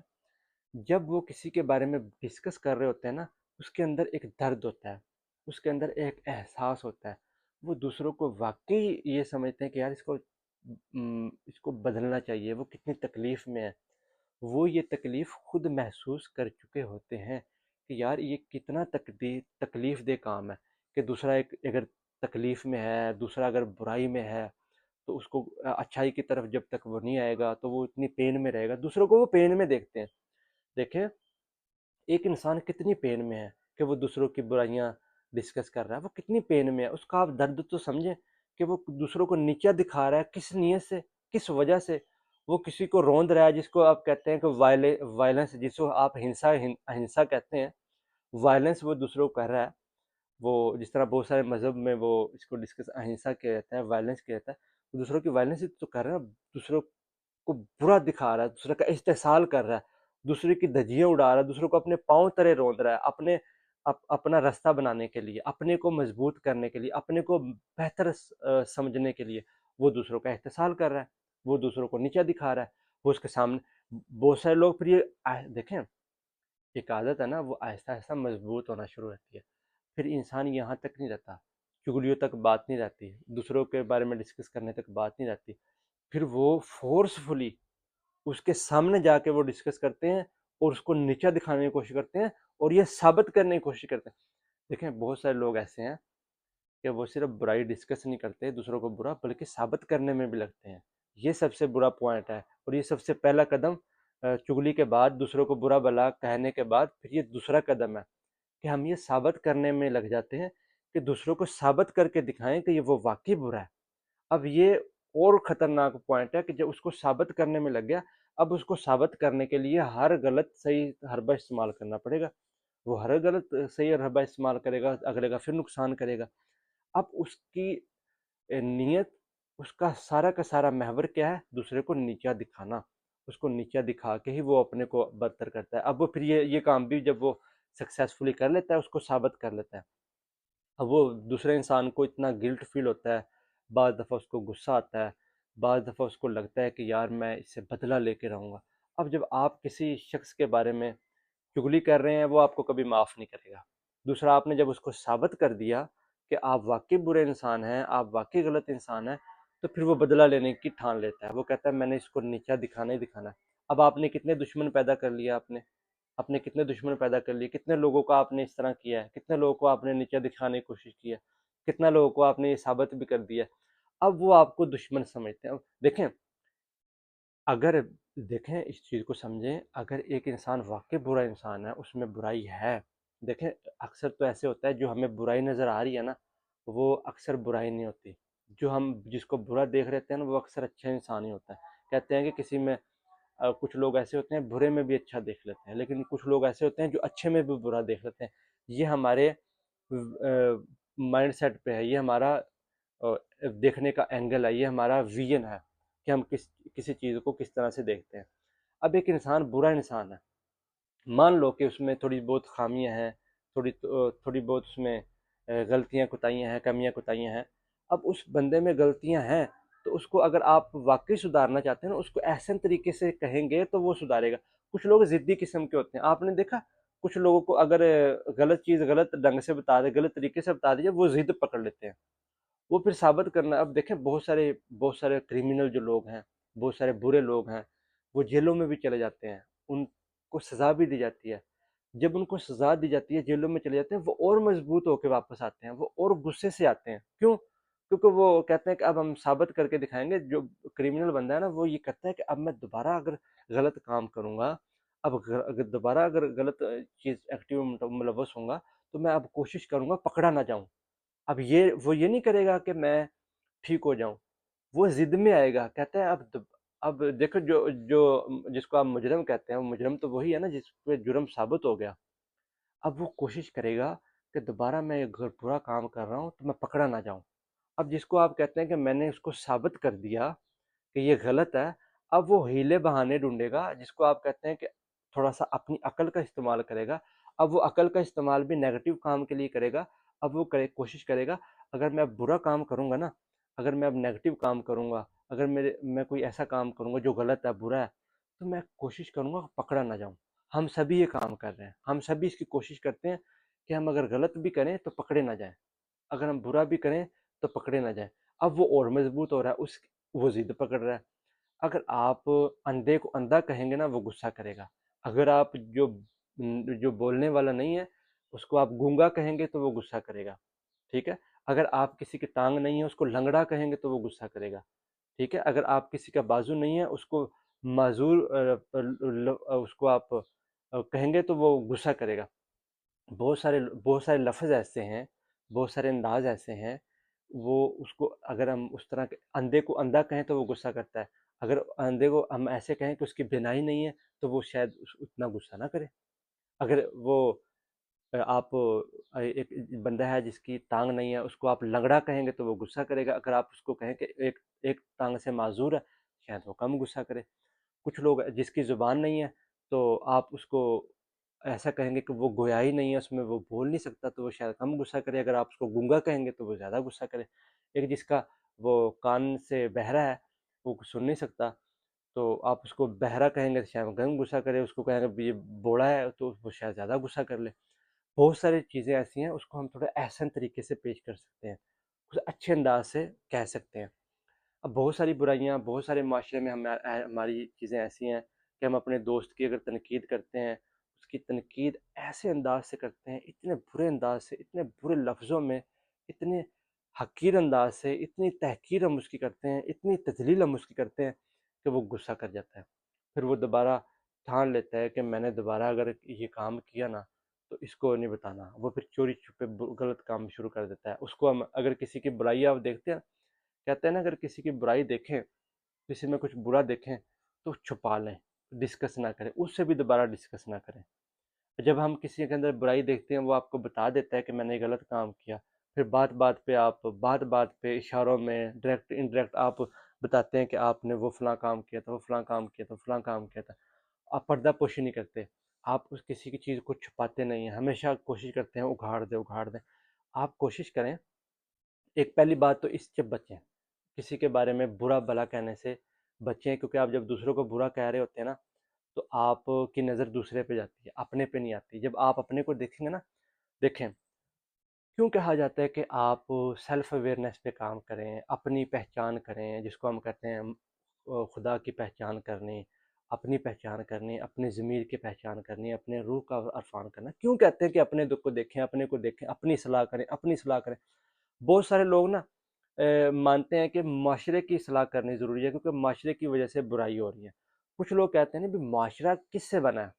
جب وہ کسی کے بارے میں ڈسکس کر رہے ہوتے ہیں نا، اس کے اندر ایک درد ہوتا ہے، اس کے اندر ایک احساس ہوتا ہے، وہ دوسروں کو واقعی یہ سمجھتے ہیں کہ یار اس کو بدلنا چاہیے، وہ کتنی تکلیف میں ہے، وہ یہ تکلیف خود محسوس کر چکے ہوتے ہیں کہ یار یہ کتنا تکلیف دہ کام ہے، کہ دوسرا ایک اگر تکلیف میں ہے، دوسرا اگر برائی میں ہے، تو اس کو اچھائی کی طرف جب تک وہ نہیں آئے گا تو وہ اتنی پین میں رہے گا، دوسروں کو وہ پین میں دیکھتے ہیں۔ دیکھیں ایک انسان کتنی پین میں ہے کہ وہ دوسروں کی برائیاں ڈسکس کر رہا ہے، وہ کتنی پین میں ہے، اس کا آپ درد تو سمجھیں کہ وہ دوسروں کو نیچا دکھا رہا ہے، کس نیت سے، کس وجہ سے، وہ کسی کو روند رہا ہے، جس کو آپ کہتے ہیں کہ وائلنس، جس کو آپ اہنسا کہتے ہیں، وائلنس وہ دوسروں کو کر رہا ہے، وہ جس طرح بہت سارے مذہب میں وہ اس کو ڈسکس اہنسا کیا جاتا ہے، وائلنس کیا جاتا ہے، وہ دوسروں کی وائلنس تو کر رہا ہے، دوسروں کو برا دکھا رہا ہے، دوسرے کا استحصال کر رہا ہے، دوسرے کی دھجیاں اڑا رہا ہے، دوسروں کو اپنے پاؤں تلے روند رہا ہے، اپنا راستہ بنانے کے لیے، اپنے کو مضبوط کرنے کے لیے، اپنے کو بہتر سمجھنے کے لیے وہ دوسروں کا استحصال کر رہا ہے، وہ دوسروں کو نیچا دکھا رہا ہے، وہ اس کے سامنے بہت سارے لوگ پھر یہ دیکھیں ایک عادت ہے نا، وہ آہستہ آہستہ مضبوط ہونا شروع ہوتی ہے، پھر انسان یہاں تک نہیں رہتا، چگلیوں تک بات نہیں رہتی، دوسروں کے بارے میں ڈسکس کرنے تک بات نہیں رہتی، پھر وہ فورسفلی اس کے سامنے جا کے وہ ڈسکس کرتے ہیں اور اس کو نیچا دکھانے کی کوشش کرتے ہیں اور یہ ثابت کرنے کی کوشش کرتے ہیں۔ دیکھیں بہت سارے لوگ ایسے ہیں کہ وہ صرف برائی ڈسکس نہیں کرتے دوسروں کو برا، بلکہ ثابت کرنے میں بھی لگتے ہیں، یہ سب سے برا پوائنٹ ہے، اور یہ سب سے پہلا قدم چگلی کے بعد، دوسروں کو برا بلا کہنے کے بعد، پھر یہ دوسرا قدم ہے کہ ہم یہ ثابت کرنے میں لگ جاتے ہیں کہ دوسروں کو ثابت کر کے دکھائیں کہ یہ وہ واقعی برا ہے۔ اب یہ اور خطرناک پوائنٹ ہے کہ جب اس کو ثابت کرنے میں لگ گیا، اب اس کو ثابت کرنے کے لیے ہر غلط صحیح حربہ استعمال کرنا پڑے گا، وہ ہر غلط صحیح حربہ استعمال کرے گا، اگلے کا پھر نقصان کرے گا۔ اب اس کی نیت، اس کا سارا محور کیا ہے؟ دوسرے کو نیچا دکھانا، اس کو نیچا دکھا کے ہی وہ اپنے کو بدتر کرتا ہے۔ اب وہ پھر یہ کام بھی جب وہ سکسیسفلی کر لیتا ہے، اس کو ثابت کر لیتا ہے، اب وہ دوسرے انسان کو اتنا گلٹ فیل ہوتا ہے، بعض دفعہ اس کو غصہ آتا ہے، بعض دفعہ اس کو لگتا ہے کہ یار میں اس سے بدلہ لے کے رہوں گا۔ اب جب آپ کسی شخص کے بارے میں چگلی کر رہے ہیں، وہ آپ کو کبھی معاف نہیں کرے گا۔ دوسرا، آپ نے جب اس کو ثابت کر دیا کہ آپ واقعی برے انسان ہیں، آپ واقعی غلط انسان ہیں، تو پھر وہ بدلہ لینے کی ٹھان لیتا ہے، وہ کہتا ہے میں نے اس کو نیچا دکھانا ہی دکھانا ہے۔ اب آپ نے کتنے دشمن پیدا کر لیا، آپ نے کتنے دشمن پیدا کر لیے، کتنے لوگوں کو آپ نے اس طرح کیا ہے، کتنے لوگوں کو آپ نے نیچا دکھانے کی کوشش کی ہے، کتنے لوگوں کو آپ نے یہ ثابت بھی کر دیا ہے، اب وہ آپ کو دشمن سمجھتے ہیں۔ دیکھیں اگر دیکھیں اس چیز کو سمجھیں، اگر ایک انسان واقعی برا انسان ہے، اس میں برائی ہے، دیکھیں اکثر تو ایسے ہوتا ہے جو ہمیں برائی نظر آ رہی ہے نا، وہ اکثر برائی نہیں ہوتی، جو ہم جس کو برا دیکھ رہتے ہیں نا، وہ اکثر اچھا انسان ہی ہوتا ہے۔ کہتے ہیں کہ کسی میں کچھ لوگ ایسے ہوتے ہیں برے میں بھی اچھا دیکھ لیتے ہیں، لیکن کچھ لوگ ایسے ہوتے ہیں جو اچھے میں بھی برا دیکھ لیتے ہیں۔ یہ ہمارے مائنڈ سیٹ پہ ہے، یہ ہمارا دیکھنے کا اینگل ہے، یہ ہمارا ویژن ہے کہ ہم کسی چیز کو کس طرح سے دیکھتے ہیں۔ اب ایک انسان برا انسان ہے، مان لو کہ اس میں تھوڑی بہت خامیاں ہیں، تھوڑی بہت اس میں غلطیاں کوتاہیاں ہیں، کمیاں کوتاہیاں ہیں۔ اب اس بندے میں غلطیاں ہیں تو اس کو اگر آپ واقعی سدھارنا چاہتے ہیں نا، اس کو احسن طریقے سے کہیں گے تو وہ سدھارے گا۔ کچھ لوگ ضدی قسم کے ہوتے ہیں، آپ نے دیکھا کچھ لوگوں کو اگر غلط چیز غلط ڈھنگ سے بتا دے، غلط طریقے سے بتا دیجیے، وہ ضد پکڑ لیتے ہیں، وہ پھر ثابت کرنا۔ اب دیکھیں بہت سارے کرمنل جو لوگ ہیں، بہت سارے برے لوگ ہیں، وہ جیلوں میں بھی چلے جاتے ہیں، ان کو سزا بھی دی جاتی ہے، جب ان کو سزا دی جاتی ہے، جیلوں میں چلے جاتے ہیں، وہ اور مضبوط ہو کے واپس آتے ہیں، وہ اور غصے سے آتے ہیں. کیوں؟ کیونکہ وہ کہتے ہیں کہ اب ہم ثابت کر کے دکھائیں گے. جو کریمنل بندہ ہے نا، وہ یہ کہتا ہے کہ اب میں دوبارہ اگر غلط کام کروں گا، اگر دوبارہ اگر غلط چیز ایکٹیو ملوث ہوں گا، تو میں اب کوشش کروں گا پکڑا نہ جاؤں. اب وہ یہ نہیں کرے گا کہ میں ٹھیک ہو جاؤں، وہ ضد میں آئے گا. کہتا ہے اب دیکھو، جو جس کو آپ مجرم کہتے ہیں، وہ مجرم تو وہی ہے نا جس پہ جرم ثابت ہو گیا. اب وہ کوشش کرے گا کہ دوبارہ میں اگر برا کام کر رہا ہوں تو میں پکڑا نہ جاؤں. اب جس کو آپ کہتے ہیں کہ میں نے اس کو ثابت کر دیا کہ یہ غلط ہے، اب وہ ہیلے بہانے ڈھونڈے گا. جس کو آپ کہتے ہیں کہ تھوڑا سا اپنی عقل کا استعمال کرے گا. اب وہ عقل کا استعمال بھی نیگیٹو کام کے لیے کرے گا. اب وہ کوشش کرے گا، اگر میں اب برا کام کروں گا نا، اگر میں اب نیگیٹو کام کروں گا، اگر میں کوئی ایسا کام کروں گا جو غلط ہے، برا ہے، تو میں کوشش کروں گا پکڑا نہ جاؤں. ہم سبھی یہ کام کر رہے ہیں، ہم سبھی اس کی کوشش کرتے ہیں کہ ہم اگر غلط بھی کریں تو پکڑے نہ جائیں، اگر ہم برا بھی کریں تو پکڑے نہ جائیں. اب وہ اور مضبوط ہو رہا ہے، وہ ضد پکڑ رہا ہے. اگر آپ اندھے کو اندھا کہیں گے نا، وہ غصہ کرے گا. اگر آپ جو بولنے والا نہیں ہے اس کو آپ گونگا کہیں گے تو وہ غصہ کرے گا. ٹھیک ہے. اگر آپ کسی کی ٹانگ نہیں ہے اس کو لنگڑا کہیں گے تو وہ غصہ کرے گا. ٹھیک ہے. اگر آپ کسی کا بازو نہیں ہے اس کو معذور اس کو آپ کہیں گے تو وہ غصہ کرے گا. بہت سارے لفظ ایسے ہیں، بہت سارے انداز ایسے ہیں، وہ اس کو اگر ہم اس طرح کے اندھے کو اندھا کہیں تو وہ غصہ کرتا ہے. اگر اندھے کو ہم ایسے کہیں کہ اس کی بینائی نہیں ہے تو وہ شاید اتنا غصہ نہ کرے. اگر وہ آپ ایک بندہ ہے جس کی ٹانگ نہیں ہے اس کو آپ لنگڑا کہیں گے تو وہ غصہ کرے گا. اگر آپ اس کو کہیں کہ ایک ٹانگ سے معذور ہے، شاید وہ کم غصہ کرے. کچھ لوگ جس کی زبان نہیں ہے تو آپ اس کو ایسا کہیں گے کہ وہ گویا ہی نہیں ہے، اس میں وہ بول نہیں سکتا، تو وہ شاید کم غصہ کرے. اگر آپ اس کو گونگا کہیں گے تو وہ زیادہ غصہ کرے. ایک جس کا وہ کان سے بہرا ہے، وہ سن نہیں سکتا، تو آپ اس کو بہرا کہیں گے تو شاید کم غصہ کرے. اس کو کہیں گے یہ بوڑا ہے تو وہ شاید زیادہ غصہ کر لے. بہت ساری چیزیں ایسی ہیں، اس کو ہم تھوڑا احسن طریقے سے پیش کر سکتے ہیں، اس اچھے انداز سے کہہ سکتے ہیں. اب بہت ساری برائیاں، بہت سارے معاشرے میں ہماری چیزیں ایسی ہیں کہ ہم اپنے دوست کی اگر تنقید کرتے ہیں، اس کی تنقید ایسے انداز سے کرتے ہیں، اتنے برے انداز سے، اتنے برے لفظوں میں، اتنے حقیر انداز سے، اتنی تحقیر ہم اس کی کرتے ہیں، اتنی تذلیل ہم اس کی کرتے ہیں کہ وہ غصہ کر جاتا ہے. پھر وہ دوبارہ ٹھان لیتا ہے کہ میں نے دوبارہ اگر یہ کام کیا نا تو اس کو نہیں بتانا. وہ پھر چوری چھپے غلط کام شروع کر دیتا ہے. اس کو ہم اگر کسی کی برائی آپ دیکھتے ہیں، کہتے ہیں نا، اگر کسی کی برائی دیکھیں، کسی میں کچھ برا دیکھیں تو چھپا لیں، ڈسکس نہ کریں، اس سے بھی دوبارہ ڈسکس نہ کریں. جب ہم کسی کے اندر برائی دیکھتے ہیں، وہ آپ کو بتا دیتا ہے کہ میں نے غلط کام کیا، پھر بات بات پہ اشاروں میں ڈائریکٹ انڈائریکٹ آپ بتاتے ہیں کہ آپ نے وہ فلاں کام کیا تھا، وہ فلاں کام کیا تھا، فلاں کام کیا تھا. آپ پردہ پوشی نہیں کرتے، آپ کسی کی چیز کو چھپاتے نہیں ہیں، ہمیشہ کوشش کرتے ہیں اگھاڑ دیں. آپ کوشش کریں، ایک پہلی بات تو اس سے بچیں، کسی کے بارے میں برا بھلا کہنے سے بچیں. کیونکہ آپ جب دوسروں کو برا کہہ رہے ہوتے ہیں نا تو آپ کی نظر دوسرے پہ جاتی ہے، اپنے پہ نہیں آتی. جب آپ اپنے کو دیکھیں گے نا، دیکھیں، کیوں کہا جاتا ہے کہ آپ سیلف اویئرنیس پہ کام کریں، اپنی پہچان کریں، جس کو ہم کہتے ہیں خدا کی پہچان کرنی، اپنی پہچان کرنی، اپنے ضمیر کی پہچان کرنی، اپنے روح کا عرفان کرنا. کیوں کہتے ہیں کہ اپنے دکھ کو دیکھیں، اپنے کو دیکھیں، اپنی اصلاح کریں، اپنی اصلاح کریں؟ بہت سارے لوگ نا مانتے ہیں کہ معاشرے کی اصلاح کرنی ضروری ہے کیونکہ معاشرے کی وجہ سے برائی ہو رہی ہے. کچھ لوگ کہتے ہیں نا بھی معاشرہ کس سے بنا ہے؟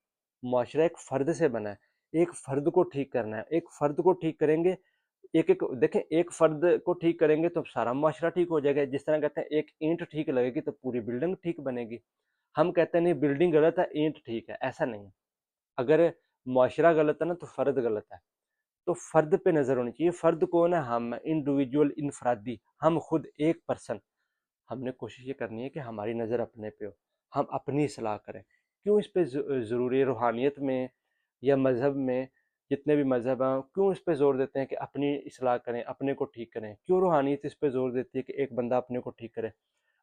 معاشرہ ایک فرد سے بنا ہے. ایک فرد کو ٹھیک کرنا ہے، ایک فرد کو ٹھیک کریں گے. دیکھیں، ایک فرد کو ٹھیک کریں گے تو سارا معاشرہ ٹھیک ہو جائے گا. جس طرح کہتے ہیں ایک اینٹ ٹھیک لگے گی تو پوری بلڈنگ ٹھیک بنے گی. ہم کہتے ہیں نہیں، بلڈنگ غلط ہے، اینٹ ٹھیک ہے. ایسا نہیں ہے. اگر معاشرہ غلط ہے نا تو فرد غلط ہے. تو فرد پہ نظر ہونی چاہیے. فرد کون ہے؟ ہم انڈیویجول، انفرادی، ہم خود ایک پرسن. ہم نے کوشش یہ کرنی ہے کہ ہماری نظر اپنے پہ ہو، ہم اپنی اصلاح کریں. کیوں اس پہ ضروری ہے؟ روحانیت میں یا مذہب میں، جتنے بھی مذہب ہیں، کیوں اس پہ زور دیتے ہیں کہ اپنی اصلاح کریں، اپنے کو ٹھیک کریں؟ کیوں روحانیت اس پہ زور دیتی ہے کہ ایک بندہ اپنے کو ٹھیک کرے؟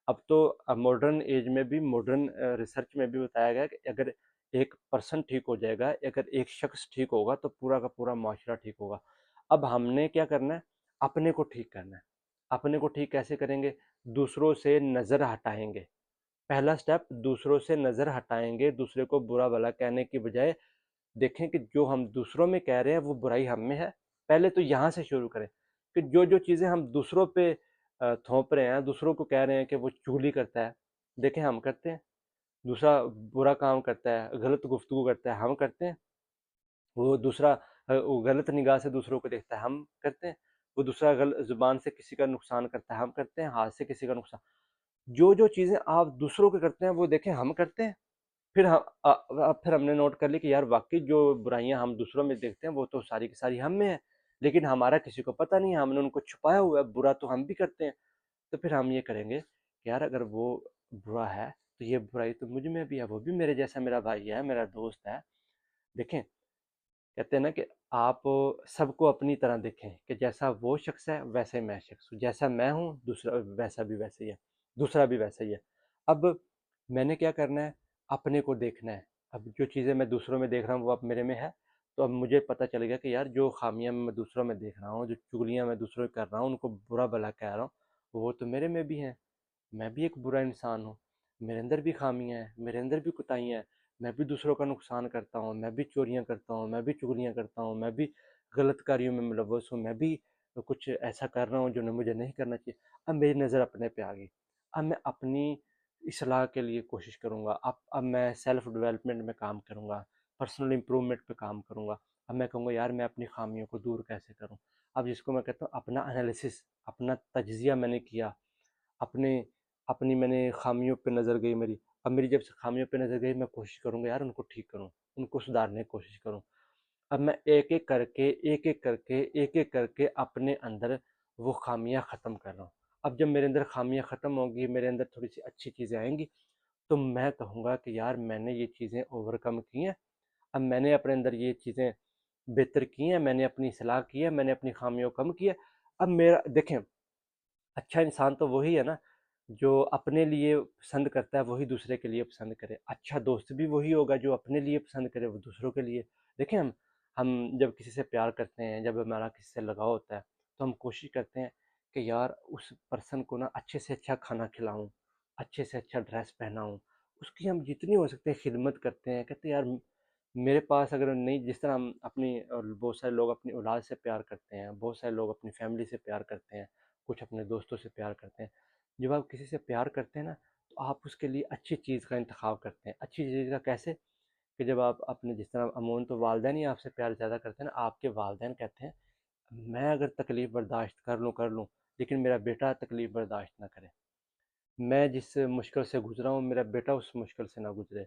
اب تو ماڈرن ایج میں بھی، ماڈرن ریسرچ میں بھی بتایا گیا کہ اگر ایک پرسن ٹھیک ہو جائے گا، اگر ایک شخص ٹھیک ہوگا تو پورا کا پورا معاشرہ ٹھیک ہوگا. اب ہم نے کیا کرنا ہے؟ اپنے کو ٹھیک کرنا ہے. اپنے کو ٹھیک کیسے کریں گے؟ دوسروں سے نظر ہٹائیں گے. پہلا سٹیپ، دوسروں سے نظر ہٹائیں گے. دوسرے کو برا بھلا کہنے کی بجائے دیکھیں کہ جو ہم دوسروں میں کہہ رہے ہیں وہ برائی ہم میں ہے، پہلے تو یہاں سے شروع کریں کہ جو جو چیزیں ہم دوسروں پہ تھوپ رہے ہیں، دوسروں کو کہہ رہے ہیں کہ وہ چغلی کرتا ہے، دیکھیں ہم کرتے ہیں، دوسرا برا کام کرتا ہے، غلط گفتگو کرتا ہے، ہم کرتے ہیں، وہ دوسرا وہ غلط نگاہ سے دوسروں کو دیکھتا ہے، ہم کرتے ہیں، وہ دوسرا غلط زبان سے کسی کا نقصان کرتا ہے، ہم کرتے ہیں، ہاتھ سے کسی کا نقصان، جو جو چیزیں آپ دوسروں کے کرتے ہیں وہ دیکھیں ہم کرتے ہیں، پھر اب پھر ہم نے نوٹ کر لی کہ یار واقعی جو برائیاں ہم دوسروں میں دیکھتے ہیں وہ تو ساری کی ساری ہم میں ہیں، لیکن ہمارا کسی کو پتہ نہیں ہے، ہم نے ان کو چھپایا ہوا ہے، برا تو ہم بھی کرتے ہیں، تو پھر ہم یہ کریں گے کہ یار اگر وہ برا ہے تو یہ برائی تو مجھ میں بھی ہے، وہ بھی میرے جیسا میرا بھائی ہے، میرا دوست ہے، دیکھیں کہتے ہیں نا کہ آپ سب کو اپنی طرح دیکھیں کہ جیسا وہ شخص ہے ویسے میں شخص ہوں، جیسا میں ہوں دوسرا ویسا بھی ویسے ہی ہے، دوسرا بھی ویسا ہی ہے۔ اب میں نے کیا کرنا ہے، اپنے کو دیکھنا ہے، اب جو چیزیں میں دوسروں میں دیکھ رہا ہوں وہ اب میرے میں ہے، تو اب مجھے پتہ چل گیا کہ یار جو خامیاں میں دوسروں میں دیکھ رہا ہوں، جو چگلیاں میں دوسروں کی کر رہا ہوں، ان کو برا بھلا کہہ رہا ہوں، وہ تو میرے میں بھی ہیں، میں بھی ایک برا انسان ہوں، میرے اندر بھی خامیاں ہیں، میرے اندر بھی کوتاہیاں ہیں، میں بھی دوسروں کا نقصان کرتا ہوں، میں بھی چوریاں کرتا ہوں، میں بھی چغلیاں کرتا ہوں، میں بھی غلط کاریوں میں ملوث ہوں، میں بھی کچھ ایسا کر رہا ہوں جو مجھے نہیں کرنا چاہیے۔ اب میری نظر اپنے پہ آ گئی، اب میں اپنی اصلاح کے لیے کوشش کروں گا، اب میں سیلف ڈیولپمنٹ میں کام کروں گا، پرسنل امپرومنٹ پہ کام کروں گا، اب میں کہوں گا یار میں اپنی خامیوں کو دور کیسے کروں، اب جس کو میں کہتا ہوں اپنا انالیسس، اپنا تجزیہ میں نے کیا، اپنے اپنی میں نے خامیوں پہ نظر گئی میری، اب میری جب سے خامیوں پہ نظر گئی میں کوشش کروں گا یار ان کو ٹھیک کروں، ان کو سدھارنے کی کوشش کروں، اب میں ایک ایک کر کے ایک ایک کر کے ایک ایک کر کے اپنے اندر وہ خامیاں ختم کر رہا ہوں۔ اب جب میرے اندر خامیاں ختم ہوں گی، میرے اندر تھوڑی سی اچھی چیزیں آئیں گی، تو میں کہوں گا کہ یار میں نے یہ چیزیں اوور کم کی ہیں، اب میں نے اپنے اندر یہ چیزیں بہتر کی ہیں، میں نے اپنی اصلاح کی ہے، میں نے اپنی خامیوں کو کم کی ہے، اب میرا دیکھیں اچھا انسان تو وہی ہے نا جو اپنے لیے پسند کرتا ہے وہی دوسرے کے لیے پسند کرے، اچھا دوست بھی وہی ہوگا جو اپنے لیے پسند کرے وہ دوسروں کے لیے۔ دیکھیں ہم جب کسی سے پیار کرتے ہیں، جب ہمارا کسی سے لگاؤ ہوتا ہے تو ہم کوشش کرتے ہیں کہ یار اس پرسن کو نا اچھے سے اچھا کھانا کھلاؤں، اچھے سے اچھا ڈریس پہناؤں، اس کی ہم جتنی ہو سکتے ہیں خدمت کرتے ہیں، کہتے ہیں یار میرے پاس اگر نہیں، جس طرح ہم اپنی اور بہت سارے لوگ اپنی اولاد سے پیار کرتے ہیں، بہت سارے لوگ اپنی فیملی سے پیار کرتے ہیں، کچھ اپنے دوستوں سے پیار کرتے ہیں، جب آپ کسی سے پیار کرتے ہیں نا تو آپ اس کے لیے اچھی چیز کا انتخاب کرتے ہیں، اچھی چیز کا کیسے کہ جب آپ اپنے جس طرح عموماً تو والدین ہی آپ سے پیار زیادہ کرتے ہیں نا، آپ کے والدین کہتے ہیں میں اگر تکلیف برداشت کر لوں لیکن میرا بیٹا تکلیف برداشت نہ کرے، میں جس مشکل سے گزرا ہوں میرا بیٹا اس مشکل سے نہ گزرے،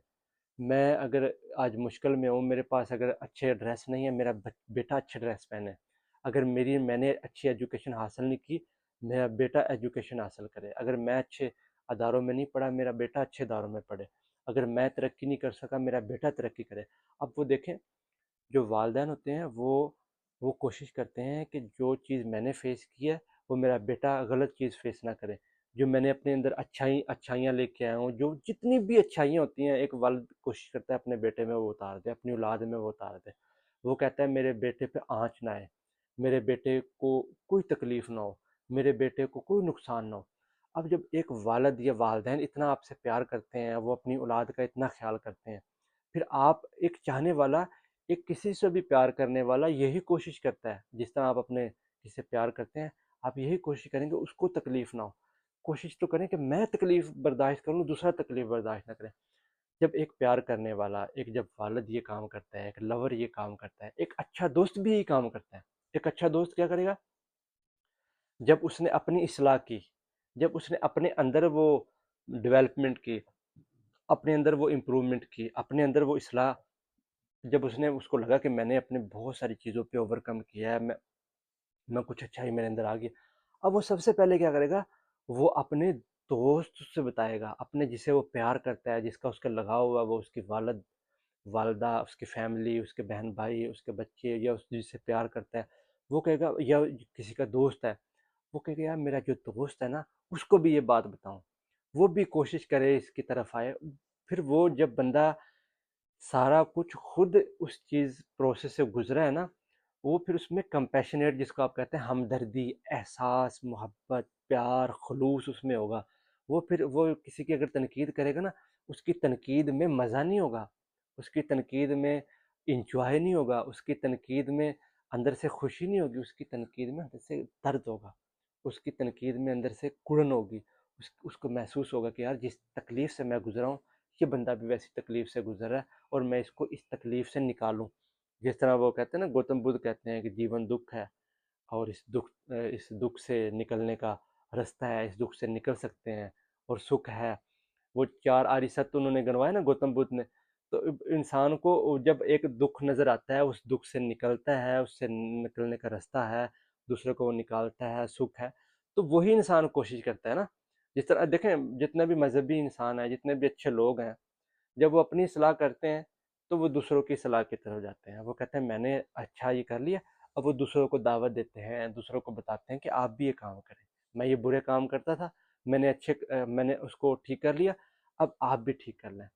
میں اگر آج مشکل میں ہوں، میرے پاس اگر اچھے ڈریس نہیں ہے، میرا بیٹا اچھے ڈریس پہنے، اگر میں نے اچھی ایجوکیشن حاصل نہیں کی، میرا بیٹا ایجوکیشن حاصل کرے، اگر میں اچھے اداروں میں نہیں پڑھا، میرا بیٹا اچھے اداروں میں پڑھے، اگر میں ترقی نہیں کر سکا، میرا بیٹا ترقی کرے۔ اب وہ دیکھیں جو والدین ہوتے ہیں وہ کوشش کرتے ہیں کہ جو چیز میں نے فیس کی ہے وہ میرا بیٹا غلط چیز فیس نہ کرے، جو میں نے اپنے اندر اچھائیاں لے کے آیا ہوں، جو جتنی بھی اچھائیاں ہوتی ہیں ایک والد کوشش کرتا ہے اپنے بیٹے میں وہ اتار دے، اپنی اولاد میں وہ اتار دے، وہ کہتا ہے میرے بیٹے پہ آنچ نہ آئے، میرے بیٹے کو کوئی تکلیف نہ ہو، میرے بیٹے کو کوئی نقصان نہ ہو۔ اب جب ایک والد یا والدین اتنا آپ سے پیار کرتے ہیں، وہ اپنی اولاد کا اتنا خیال کرتے ہیں، پھر آپ ایک چاہنے والا، ایک کسی سے بھی پیار کرنے والا یہی کوشش کرتا ہے، جس طرح آپ اپنے کسی سے پیار کرتے ہیں آپ یہی کوشش کریں گے اس کو تکلیف نہ ہو، کوشش تو کریں کہ میں تکلیف برداشت کروں، دوسرا تکلیف برداشت نہ کرے۔ جب ایک پیار کرنے والا، ایک جب والد یہ کام کرتا ہے، ایک لور یہ کام کرتا ہے، ایک اچھا دوست بھی یہی کام کرتا ہے۔ ایک اچھا دوست کیا کرے گا؟ جب اس نے اپنی اصلاح کی، جب اس نے اپنے اندر وہ ڈیولپمنٹ کی، اپنے اندر وہ امپرومنٹ کی، اپنے اندر وہ اصلاح، جب اس کو لگا کہ میں نے اپنے بہت ساری چیزوں پہ اوور کم کیا ہے، میں کچھ اچھائی میرے اندر آ گئی، اب وہ سب سے پہلے کیا کرے گا؟ وہ اپنے دوست سے بتائے گا، اپنے جسے وہ پیار کرتا ہے، جس کا اس کا لگاؤ ہوا، وہ اس کی والدہ، اس کی فیملی، اس کے بہن بھائی، اس کے بچے، یا اس جس سے پیار کرتا ہے، وہ کہے گا، یا کسی کا دوست ہے، وہ کہے گا یار میرا جو دوست ہے نا اس کو بھی یہ بات بتاؤں، وہ بھی کوشش کرے اس کی طرف آئے۔ پھر وہ جب بندہ سارا کچھ خود اس چیز پروسیس سے گزرا ہے نا، وہ پھر اس میں کمپیشنیٹ، جس کو آپ کہتے ہیں ہمدردی، احساس، محبت، پیار، خلوص اس میں ہوگا، وہ پھر وہ کسی کی اگر تنقید کرے گا نا، اس کی تنقید میں مزہ نہیں ہوگا، اس کی تنقید میں انجوائے نہیں ہوگا، اس کی تنقید میں اندر سے خوشی نہیں ہوگی، اس کی تنقید میں اندر سے درد ہوگا، اس کی تنقید میں اندر سے کڑن ہوگی، اس کو محسوس ہوگا کہ یار جس تکلیف سے میں گزرا ہوں یہ بندہ بھی ویسی تکلیف سے گزر رہا ہے اور میں اس کو اس تکلیف سے نکالوں۔ جس طرح وہ کہتے ہیں نا، گوتم بدھ کہتے ہیں کہ جیون دکھ ہے اور اس دکھ سے نکلنے کا رستہ ہے، اس دکھ سے نکل سکتے ہیں، اور سکھ ہے۔ وہ چار آری ست انہوں نے گنوائے نا گوتم بدھ نے، تو انسان کو جب ایک دکھ نظر آتا ہے، اس دکھ سے نکلتا ہے، اس سے نکلنے کا رستہ ہے، دوسرے کو وہ نکالتا ہے، سکھ ہے، تو وہی انسان کوشش کرتا ہے نا۔ جس طرح دیکھیں جتنے بھی مذہبی انسان ہیں، جتنے بھی اچھے لوگ ہیں، جب وہ اپنی اصلاح کرتے ہیں تو وہ دوسروں کی اصلاح کی طرف جاتے ہیں، وہ کہتے ہیں میں نے اچھا یہ کر لیا، اب وہ دوسروں کو دعوت دیتے ہیں، دوسروں کو بتاتے ہیں کہ آپ بھی یہ کام کریں، میں یہ برے کام کرتا تھا، میں نے اس کو ٹھیک کر لیا، اب آپ بھی ٹھیک کر لیں۔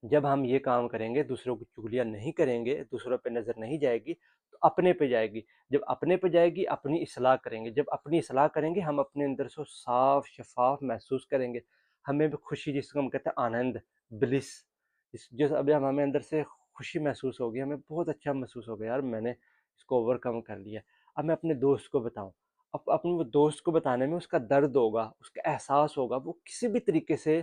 جب ہم یہ کام کریں گے، دوسروں کی چغلیاں نہیں کریں گے، دوسروں پہ نظر نہیں جائے گی، تو اپنے پہ جائے گی، جب اپنے پہ جائے گی اپنی اصلاح کریں گے، جب اپنی اصلاح کریں گے ہم اپنے اندر سے صاف شفاف محسوس کریں گے، ہمیں بھی خوشی، جس کو ہم کہتے ہیں آنند، بلس، جس ابھی ہمیں اندر سے خوشی محسوس ہوگی، ہمیں بہت اچھا محسوس ہوگا، یار میں نے اس کو اوور کم کر لیا، اب میں اپنے دوست کو بتاؤں، اب اپنے وہ دوست کو بتانے میں اس کا درد ہوگا، اس کا احساس ہوگا، وہ کسی بھی طریقے سے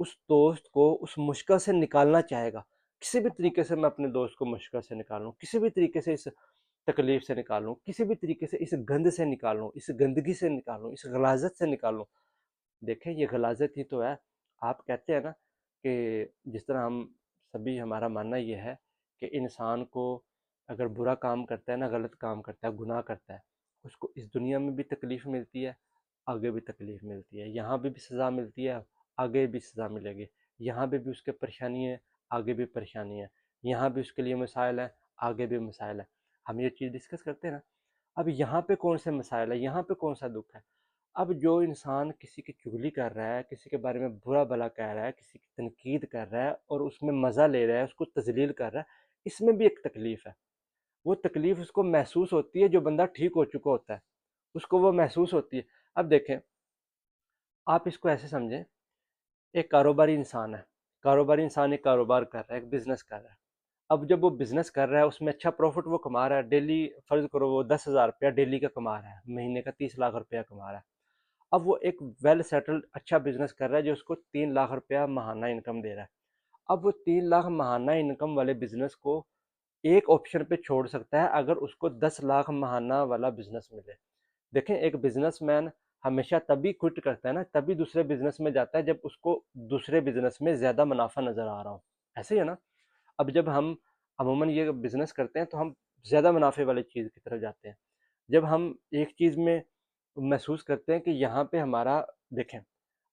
اس دوست کو اس مشکل سے نکالنا چاہے گا، کسی بھی طریقے سے میں اپنے دوست کو مشکل سے نکالوں، کسی بھی طریقے سے اس تکلیف سے نکالوں، کسی بھی طریقے سے اس گند سے نکالوں، اس گندگی سے نکالوں، اس غلاظت سے نکالوں۔ دیکھیں یہ غلاظت ہی تو ہے۔ آپ کہتے ہیں نا کہ جس طرح ہم سبھی، ہمارا ماننا یہ ہے کہ انسان کو اگر برا کام کرتا ہے نا، غلط کام کرتا ہے، گناہ کرتا ہے، اس کو اس دنیا میں بھی تکلیف ملتی ہے، آگے بھی تکلیف ملتی ہے، یہاں بھی سزا ملتی ہے، آگے بھی سزا ملے گی، یہاں بھی اس کے پریشانی ہے، آگے بھی پریشانی ہے، یہاں بھی اس کے لیے مسائل ہیں، آگے بھی مسائل ہیں۔ ہم یہ چیز ڈسکس کرتے ہیں نا، اب یہاں پہ کون سے مسائل ہیں، یہاں پہ کون سا دکھ ہے؟ اب جو انسان کسی کی چغلی کر رہا ہے، کسی کے بارے میں برا بھلا کہہ رہا ہے، کسی کی تنقید کر رہا ہے اور اس میں مزہ لے رہا ہے، اس کو تذلیل کر رہا ہے، اس میں بھی ایک تکلیف ہے۔ وہ تکلیف اس کو محسوس ہوتی ہے جو بندہ ٹھیک ہو چکا ہوتا ہے، اس کو وہ محسوس ہوتی ہے۔ اب دیکھیں، آپ اس کو ایسے سمجھیں، ایک کاروباری انسان ہے، کاروباری انسان ایک کاروبار کر رہا ہے، ایک بزنس کر رہا ہے۔ اب جب وہ بزنس کر رہا ہے، اس میں اچھا پروفٹ وہ کما رہا ہے، ڈیلی فرض کرو وہ 10,000 روپیہ ڈیلی کا کما رہا ہے، مہینے کا 30 لاکھ روپیہ کما رہا ہے۔ اب وہ ایک ویل سیٹلڈ اچھا بزنس کر رہا ہے جو اس کو 3 لاکھ روپیہ ماہانہ انکم دے رہا ہے۔ اب وہ 3 لاکھ ماہانہ انکم والے بزنس کو ایک آپشن پہ چھوڑ سکتا ہے اگر اس کو 10 لاکھ ماہانہ والا بزنس ملے۔ دیکھیں ایک بزنس مین ہمیشہ تبھی کوئٹ کرتا ہے نا، تبھی دوسرے بزنس میں جاتا ہے جب اس کو دوسرے بزنس میں زیادہ منافع نظر آ رہا ہو، ایسے ہی ہے نا۔ اب جب ہم عموماً یہ بزنس کرتے ہیں تو ہم زیادہ منافع والی چیز کی طرف جاتے ہیں۔ جب ہم ایک چیز میں محسوس کرتے ہیں کہ یہاں پہ ہمارا، دیکھیں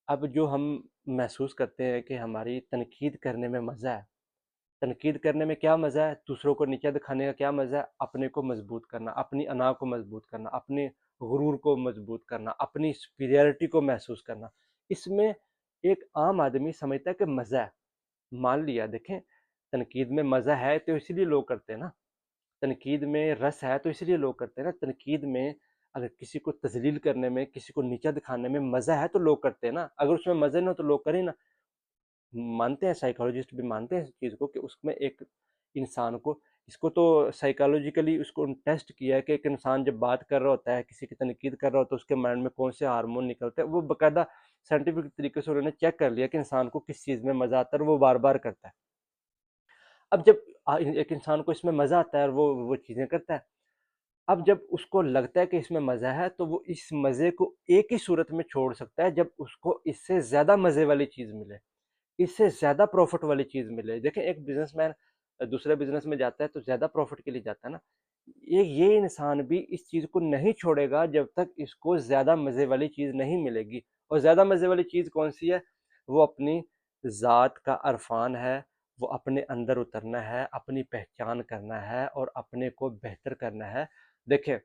اب جو ہم محسوس کرتے ہیں کہ ہماری تنقید کرنے میں مزہ ہے، تنقید کرنے میں کیا مزہ ہے، دوسروں کو نیچا دکھانے کا کیا مزہ ہے، اپنے کو مضبوط کرنا، اپنی انا کو مضبوط کرنا، اپنے غرور کو مضبوط کرنا، اپنی سپیریئرٹی کو محسوس کرنا، اس میں ایک عام آدمی سمجھتا ہے کہ مزہ ہے۔ مان لیا، دیکھیں تنقید میں مزہ ہے تو اسی لیے لوگ کرتے ہیں نا، تنقید میں رس ہے تو اسی لیے لوگ کرتے ہیں نا، تنقید میں اگر کسی کو تذلیل کرنے میں، کسی کو نیچا دکھانے میں مزہ ہے تو لوگ کرتے ہیں نا، اگر اس میں مزہ نہ ہو تو لوگ کریں نا۔ مانتے ہیں، سائیکالوجسٹ بھی مانتے ہیں اس چیز کو کہ اس میں ایک انسان کو، اس کو تو سائیکالوجیکلی اس کو ٹیسٹ کیا ہے کہ ایک انسان جب بات کر رہا ہوتا ہے، کسی کی تنقید کر رہا ہوتا ہے، اس کے مائنڈ میں کون سے ہارمون نکلتے ہیں، وہ باقاعدہ سائنٹیفک طریقے سے انہوں نے چیک کر لیا کہ انسان کو کس چیز میں مزہ آتا ہے اور وہ بار بار کرتا ہے۔ اب جب ایک انسان کو اس میں مزہ آتا ہے اور وہ چیزیں کرتا ہے، اب جب اس کو لگتا ہے کہ اس میں مزہ ہے تو وہ اس مزے کو ایک ہی صورت میں چھوڑ سکتا ہے جب اس کو اس سے زیادہ مزے والی چیز ملے، اس سے زیادہ پروفٹ والی چیز ملے۔ دیکھیں ایک بزنس مین دوسرے بزنس میں جاتا ہے تو زیادہ پروفٹ کے لیے جاتا ہے نا، یہ انسان بھی اس چیز کو نہیں چھوڑے گا جب تک اس کو زیادہ مزے والی چیز نہیں ملے گی۔ اور زیادہ مزے والی چیز کون سی ہے؟ وہ اپنی ذات کا عرفان ہے، وہ اپنے اندر اترنا ہے، اپنی پہچان کرنا ہے اور اپنے کو بہتر کرنا ہے۔ دیکھیں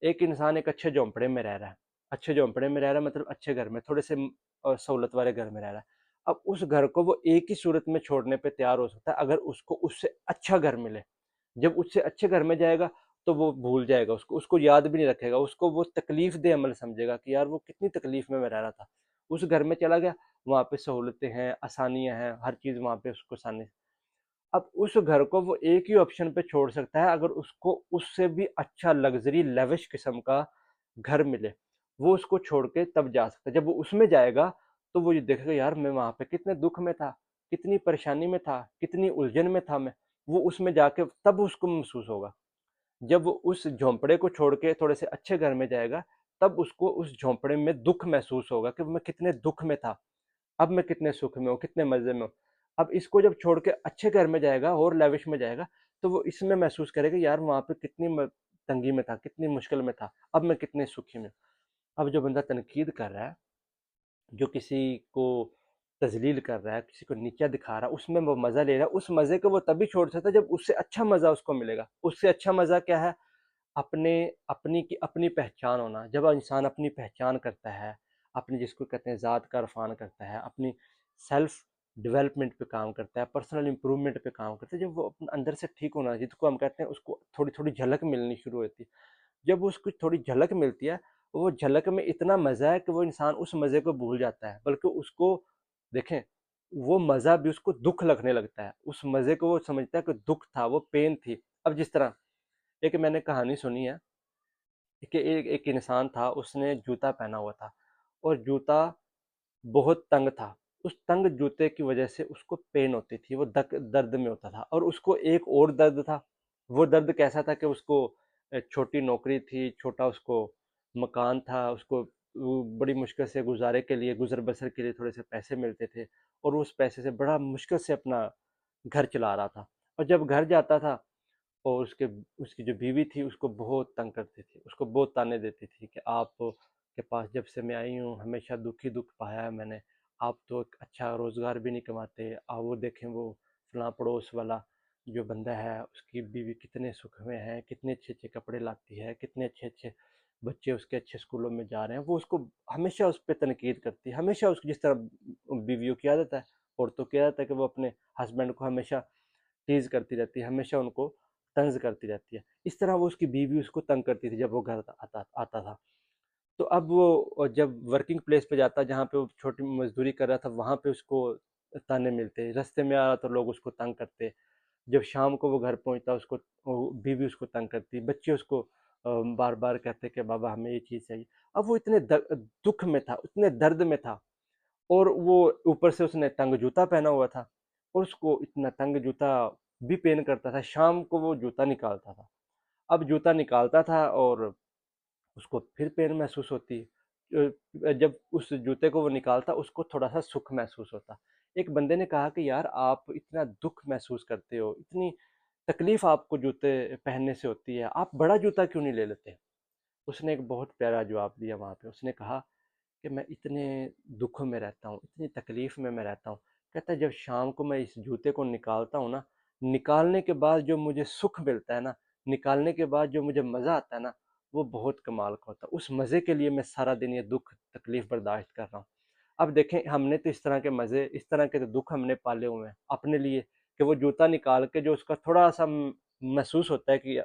ایک انسان ایک اچھے جھونپڑے میں رہ رہا ہے، اچھے جھونپڑے میں رہ رہا ہے مطلب اچھے گھر میں، تھوڑے سے سہولت والے گھر میں رہ رہا ہے۔ اب اس گھر کو وہ ایک ہی صورت میں چھوڑنے پہ تیار ہو سکتا ہے اگر اس کو اس سے اچھا گھر ملے۔ جب اس سے اچھے گھر میں جائے گا تو وہ بھول جائے گا، اس کو یاد بھی نہیں رکھے گا، اس کو وہ تکلیف دہ عمل سمجھے گا کہ یار وہ کتنی تکلیف میں رہ رہا تھا۔ اس گھر میں چلا گیا، وہاں پہ سہولتیں ہیں، آسانیاں ہیں، ہر چیز وہاں پہ اس کو آسانی۔ اب اس گھر کو وہ ایک ہی آپشن پہ چھوڑ سکتا ہے اگر اس کو اس سے بھی اچھا لگژری لیوش قسم کا گھر ملے، وہ اس کو چھوڑ کے تب جا سکتا ہے۔ جب وہ اس میں جائے گا تو وہ یہ دیکھے گا یار میں وہاں پہ کتنے دکھ میں تھا، کتنی پریشانی میں تھا، کتنی الجھن میں تھا میں، وہ اس میں جا کے تب اس کو محسوس ہوگا۔ جب وہ اس جھونپڑے کو چھوڑ کے تھوڑے سے اچھے گھر میں جائے گا تب اس کو اس جھونپڑے میں دکھ محسوس ہوگا کہ میں کتنے دکھ میں تھا، اب میں کتنے سکھ میں ہوں، کتنے مزے میں ہوں۔ اب اس کو جب چھوڑ کے اچھے گھر میں جائے گا اور لیوش میں جائے گا تو وہ اس میں محسوس کرے گا یار وہاں پہ کتنی تنگی میں تھا، کتنی مشکل میں تھا، اب میں کتنے سکھی میں ہوں۔ اب جو بندہ تنقید کر رہا ہے، جو کسی کو تذلیل کر رہا ہے، کسی کو نیچا دکھا رہا ہے، اس میں وہ مزہ لے رہا ہے، اس مزے کو وہ تبھی چھوڑ سکتا ہے جب اس سے اچھا مزہ اس کو ملے گا۔ اس سے اچھا مزہ کیا ہے؟ اپنی پہچان ہونا۔ جب انسان اپنی پہچان کرتا ہے، اپنی جس کو کہتے ہیں ذات کا عرفان کرتا ہے، اپنی سیلف ڈیولپمنٹ پہ کام کرتا ہے، پرسنل امپرومنٹ پہ کام کرتا ہے، جب وہ اندر سے ٹھیک ہونا، جس کو ہم کہتے ہیں اس کو تھوڑی تھوڑی جھلک ملنی شروع ہوتی ہے۔ جب اس کو تھوڑی جھلک ملتی ہے، وہ جھلک میں اتنا مزہ ہے کہ وہ انسان اس مزے کو بھول جاتا ہے، بلکہ اس کو دیکھیں وہ مزہ بھی اس کو دکھ لگنے لگتا ہے، اس مزے کو وہ سمجھتا ہے کہ دکھ تھا، وہ پین تھی۔ اب جس طرح ایک میں نے کہانی سنی ہے کہ ایک انسان تھا، اس نے جوتا پہنا ہوا تھا اور جوتا بہت تنگ تھا۔ اس تنگ جوتے کی وجہ سے اس کو پین ہوتی تھی، وہ درد میں ہوتا تھا، اور اس کو ایک اور درد تھا۔ وہ درد کیسا تھا کہ اس کو چھوٹی نوکری تھی، چھوٹا اس کو مکان تھا، اس کو بڑی مشکل سے گزارے کے لیے، گزر بسر کے لیے تھوڑے سے پیسے ملتے تھے، اور اس پیسے سے بڑا مشکل سے اپنا گھر چلا رہا تھا۔ اور جب گھر جاتا تھا اور اس کی جو بیوی تھی اس کو بہت تنگ کرتی تھی، اس کو بہت تانے دیتی تھی کہ آپ کے پاس جب سے میں آئی ہوں ہمیشہ دکھ ہی دکھ پایا ہے میں نے، آپ تو ایک اچھا روزگار بھی نہیں کماتے، وہ دیکھیں وہ فلاں پڑوس والا جو بندہ ہے اس کی بیوی کتنے سکھ میں ہے، کتنے اچھے اچھے کپڑے لاتی ہے، کتنے اچھے اچھے بچے اس کے اچھے اسکولوں میں جا رہے ہیں۔ وہ اس کو ہمیشہ اس پہ تنقید کرتی ہے، ہمیشہ اس کی، جس طرح بیویوں کی عادت ہے، عورتوں کی عادت ہے کہ وہ اپنے ہسبینڈ کو ہمیشہ ٹیز کرتی رہتی ہے، ہمیشہ ان کو طنز کرتی رہتی ہے۔ اس طرح وہ اس کی بیوی اس کو تنگ کرتی تھی جب وہ گھر آتا تھا۔ تو اب وہ جب ورکنگ پلیس پہ جاتا، جہاں پہ وہ چھوٹی مزدوری کر رہا تھا، وہاں پہ اس کو تانے ملتے، رستے میں آ رہا تو لوگ اس کو تنگ کرتے، جب شام کو وہ گھر پہنچتا اس کو بیوی اس کو تنگ کرتی، بچے اس کو بار بار کہتے کہ بابا ہمیں یہ چیز چاہیے۔ اب وہ اتنے دکھ میں تھا، اتنے درد میں تھا، اور وہ اوپر سے اس نے تنگ جوتا پہنا ہوا تھا، اور اس کو اتنا تنگ جوتا بھی پین کرتا تھا، شام کو وہ جوتا نکالتا تھا۔ اب جوتا نکالتا تھا اور اس کو پھر پین محسوس ہوتی، جب اس جوتے کو وہ نکالتا اس کو تھوڑا سا سکھ محسوس ہوتا۔ ایک بندے نے کہا کہ یار آپ اتنا دکھ محسوس کرتے ہو، اتنی تکلیف آپ کو جوتے پہننے سے ہوتی ہے، آپ بڑا جوتا کیوں نہیں لے لیتے؟ اس نے ایک بہت پیارا جواب دیا وہاں پہ، اس نے کہا کہ میں اتنے دکھوں میں رہتا ہوں، اتنی تکلیف میں رہتا ہوں، کہتا ہے جب شام کو میں اس جوتے کو نکالتا ہوں نا، نکالنے کے بعد جو مجھے سکھ ملتا ہے نا، نکالنے کے بعد جو مجھے مزہ آتا ہے نا، وہ بہت کمال کا ہوتا ہے۔ اس مزے کے لیے میں سارا دن یہ دکھ تکلیف برداشت کر رہا ہوں۔ اب دیکھیں ہم نے تو اس طرح کے مزے، اس طرح کے دکھ ہم نے پالے ہوئے ہیں اپنے لیے، کہ وہ جوتا نکال کے جو اس کا تھوڑا سا محسوس ہوتا ہے کہ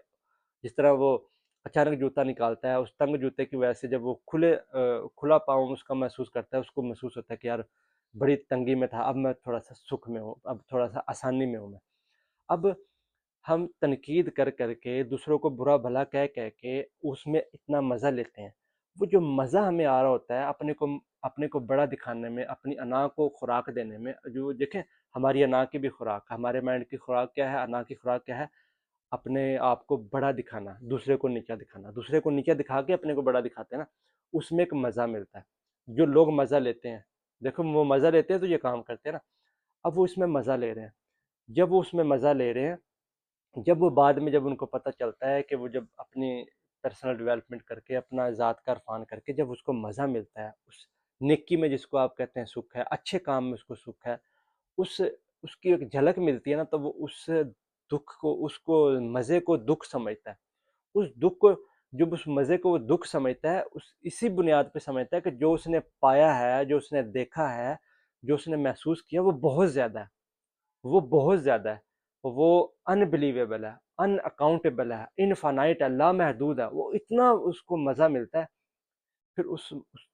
جس طرح وہ اچانک جوتا نکالتا ہے، اس تنگ جوتے کی وجہ سے جب وہ کھلا پاؤں اس کا محسوس کرتا ہے، اس کو محسوس ہوتا ہے کہ یار بڑی تنگی میں تھا، اب میں تھوڑا سا سکھ میں ہوں، اب تھوڑا سا آسانی میں ہوں میں۔ اب ہم تنقید کر کر کے دوسروں کو برا بھلا کہہ کے اس میں اتنا مزہ لیتے ہیں، وہ جو مزہ ہمیں آ رہا ہوتا ہے اپنے کو بڑا دکھانے میں، اپنی انا کو خوراک دینے میں، جو دیکھیں ہماری انا کی بھی خوراک، ہمارے مائنڈ کی خوراک کیا ہے، انا کی خوراک کیا ہے؟ اپنے آپ کو بڑا دکھانا، دوسرے کو نیچا دکھانا، دوسرے کو نیچا دکھا کے اپنے کو بڑا دکھاتے ہیں نا، اس میں ایک مزہ ملتا ہے۔ جو لوگ مزہ لیتے ہیں، دیکھو وہ مزہ لیتے ہیں تو یہ کام کرتے ہیں نا، اب وہ اس میں مزہ لے رہے ہیں۔ جب وہ اس میں مزہ لے رہے ہیں، جب وہ بعد میں جب ان کو پتہ چلتا ہے کہ وہ جب اپنی پرسنل ڈیولپمنٹ کر کے، اپنا ذات کا عرفان کر کے جب اس کو مزہ ملتا ہے، اس نیکی میں جس کو آپ کہتے ہیں سکھ ہے، اچھے کام میں اس کو سکھ ہے، اس اس کی ایک جھلک ملتی ہے نا، تو وہ اس دکھ کو، اس کو مزے کو دکھ سمجھتا ہے۔ اس دکھ کو، جب اس مزے کو وہ دکھ سمجھتا ہے، اسی بنیاد پہ سمجھتا ہے کہ جو اس نے پایا ہے، جو اس نے دیکھا ہے، جو اس نے محسوس کیا، وہ بہت زیادہ ہے، وہ بہت زیادہ ہے، وہ انبلیویبل ہے، ان اکاؤنٹیبل ہے، انفانائٹ ہے، لامحدود ہے، وہ اتنا اس کو مزہ ملتا ہے۔ پھر